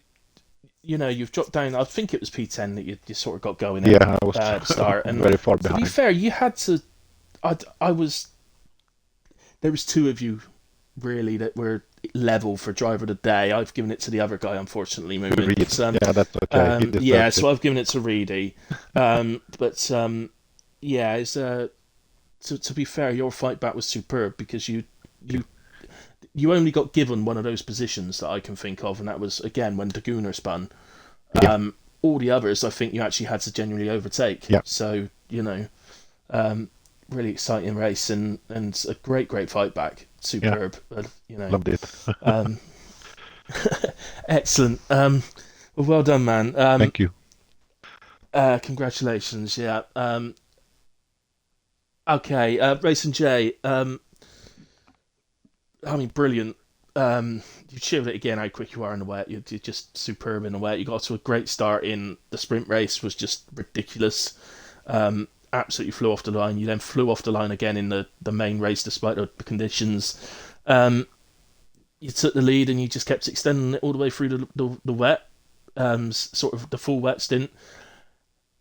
dropped down. I think it was P10 that you sort of got going. Yeah, I was at the start. And very far behind. To be fair, you had to. There was two of you really that were level for driver of the day. I've given it to the other guy, unfortunately. Yeah, that's okay. So I've given it to Reedy. Yeah, it's to be fair, your fight back was superb because you only got given one of those positions that I can think of, and that was again when Daguna spun. all the others, I think you actually had to genuinely overtake. Yeah. So, really exciting race and a great fight back. Superb. Loved it. Excellent. Well done, man. Thank you. Congratulations. Yeah. Okay. Racing J. Brilliant. You showed it again how quick you are in the wet. You're just superb in the wet. You got to a great start in the sprint race, was just ridiculous. Absolutely flew off the line. You then flew off the line again in the main race despite the conditions. You took the lead and you just kept extending it all the way through the wet, sort of the full wet stint.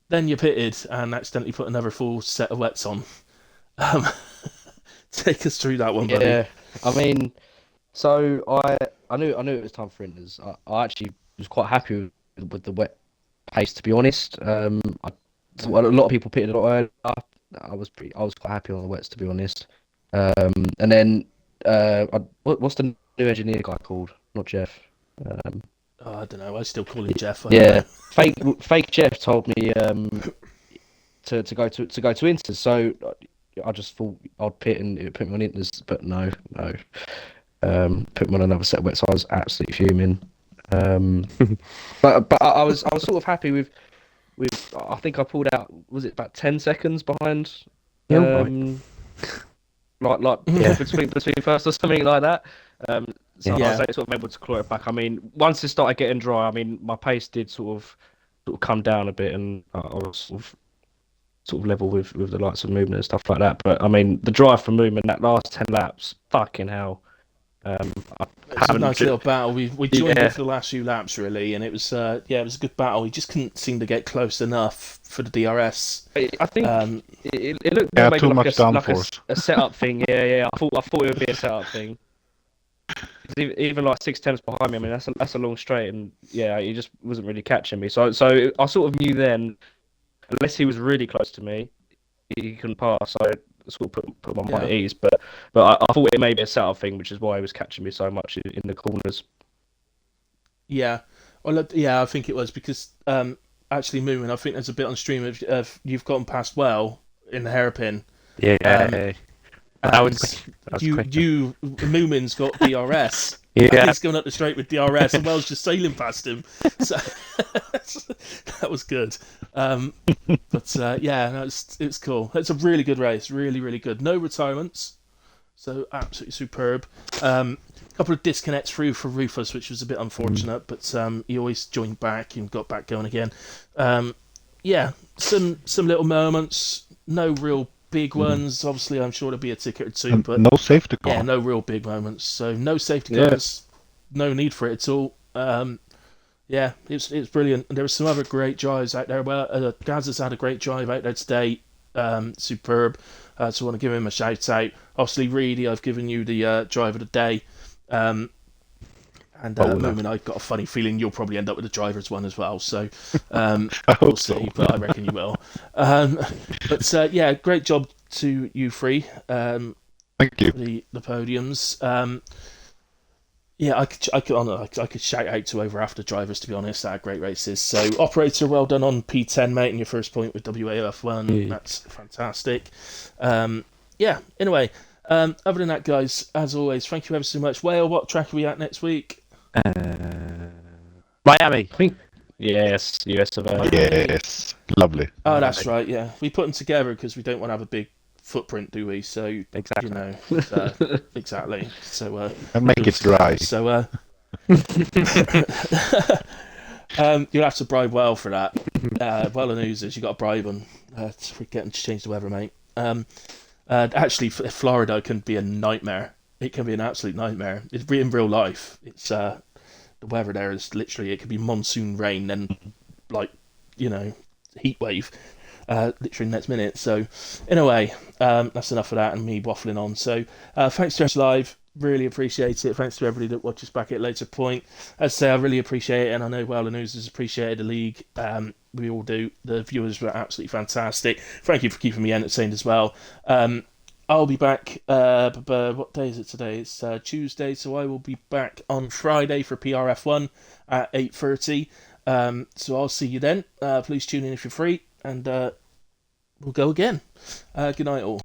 Then you pitted and accidentally put another full set of wets on. Take us through that one, buddy. Yeah, so I knew it was time for inters. I actually was quite happy with the wet pace, to be honest. A lot of people pitted a lot earlier. I was quite happy on the wets, to be honest. And then what's the new engineer guy called? Not Jeff. I don't know. I still call him Jeff. Fake Jeff told me to go to inters. So I just thought I'd pit and it would put me on inters, but no. Put me on another set of wets. So I was absolutely fuming. But I was sort of happy with. I think I pulled out. Was it about 10 seconds behind? Between first or something like that. I was sort of able to claw it back. Once it started getting dry, my pace did sort of come down a bit, and I was sort of level with the likes of movement and stuff like that. But the drive for movement, that last 10 laps, fucking hell. It's a nice little battle. We joined in for the last few laps, really, and it was it was a good battle. We just couldn't seem to get close enough for the DRS. I think it looked maybe too like much downforce. A setup thing. Yeah. I thought it would be a setup thing. Even like 6 tenths behind me, that's a long straight, and he just wasn't really catching me. So I sort of knew then, unless he was really close to me, he couldn't pass. So I sort of put my mind at ease. But I thought it may be a setup thing, which is why he was catching me so much in the corners. Yeah, well, I think it was because actually moving. I think there's a bit on stream of you've gotten past well in the hairpin. Yeah. That was Moomin's got DRS. Yeah, he's going up the straight with DRS, and Wells just sailing past him. So that was good. It's cool. It's a really good race, really good. No retirements, so absolutely superb. A couple of disconnects through for Rufus, which was a bit unfortunate, but he always joined back and got back going again. Some little moments, no real big ones. Obviously, I'm sure there'll be a ticket or two, but no safety car. Yeah, no real big moments. So no safety cars, no need for it at all. It's brilliant. And there were some other great drives out there. Well, Gaz has had a great drive out there today. Superb. So I want to give him a shout out. Obviously, Reedy, I've given you the drive of the day. Moomin, I've got a funny feeling you'll probably end up with the driver's one as well. So we'll see, but I reckon you will. Great job to you three. Thank you. The podiums. I could shout out to over after drivers, to be honest. They had great races. So operator, well done on P10, mate, and your first point with WAOF1. That's fantastic. Anyway, other than that, guys, as always, thank you ever so much. Whale, what track are we at next week? Miami. I think yes, US of A. Yes, lovely. Oh, that's right. Yeah, we put them together because we don't want to have a big footprint, do we? So Exactly. Exactly. So And make it dry. So you'll have to bribe Well for that. Well and oozers, you got to bribe them to get them to change the weather, mate. Actually, Florida can be a nightmare. It can be an absolute nightmare. It's in real life. It's the weather there is literally, it could be monsoon rain and heat wave, literally next minute. So anyway, that's enough of that and me waffling on. So thanks to us live. Really appreciate it. Thanks to everybody that watches back at a later point. As I say, I really appreciate it, and I know Well and News has appreciated the league. We all do. The viewers were absolutely fantastic. Thank you for keeping me entertained as well. I'll be back. What day is it today? It's Tuesday, so I will be back on Friday for PRF1 at 8:30. So I'll see you then. Please tune in if you're free, and we'll go again. Good night, all.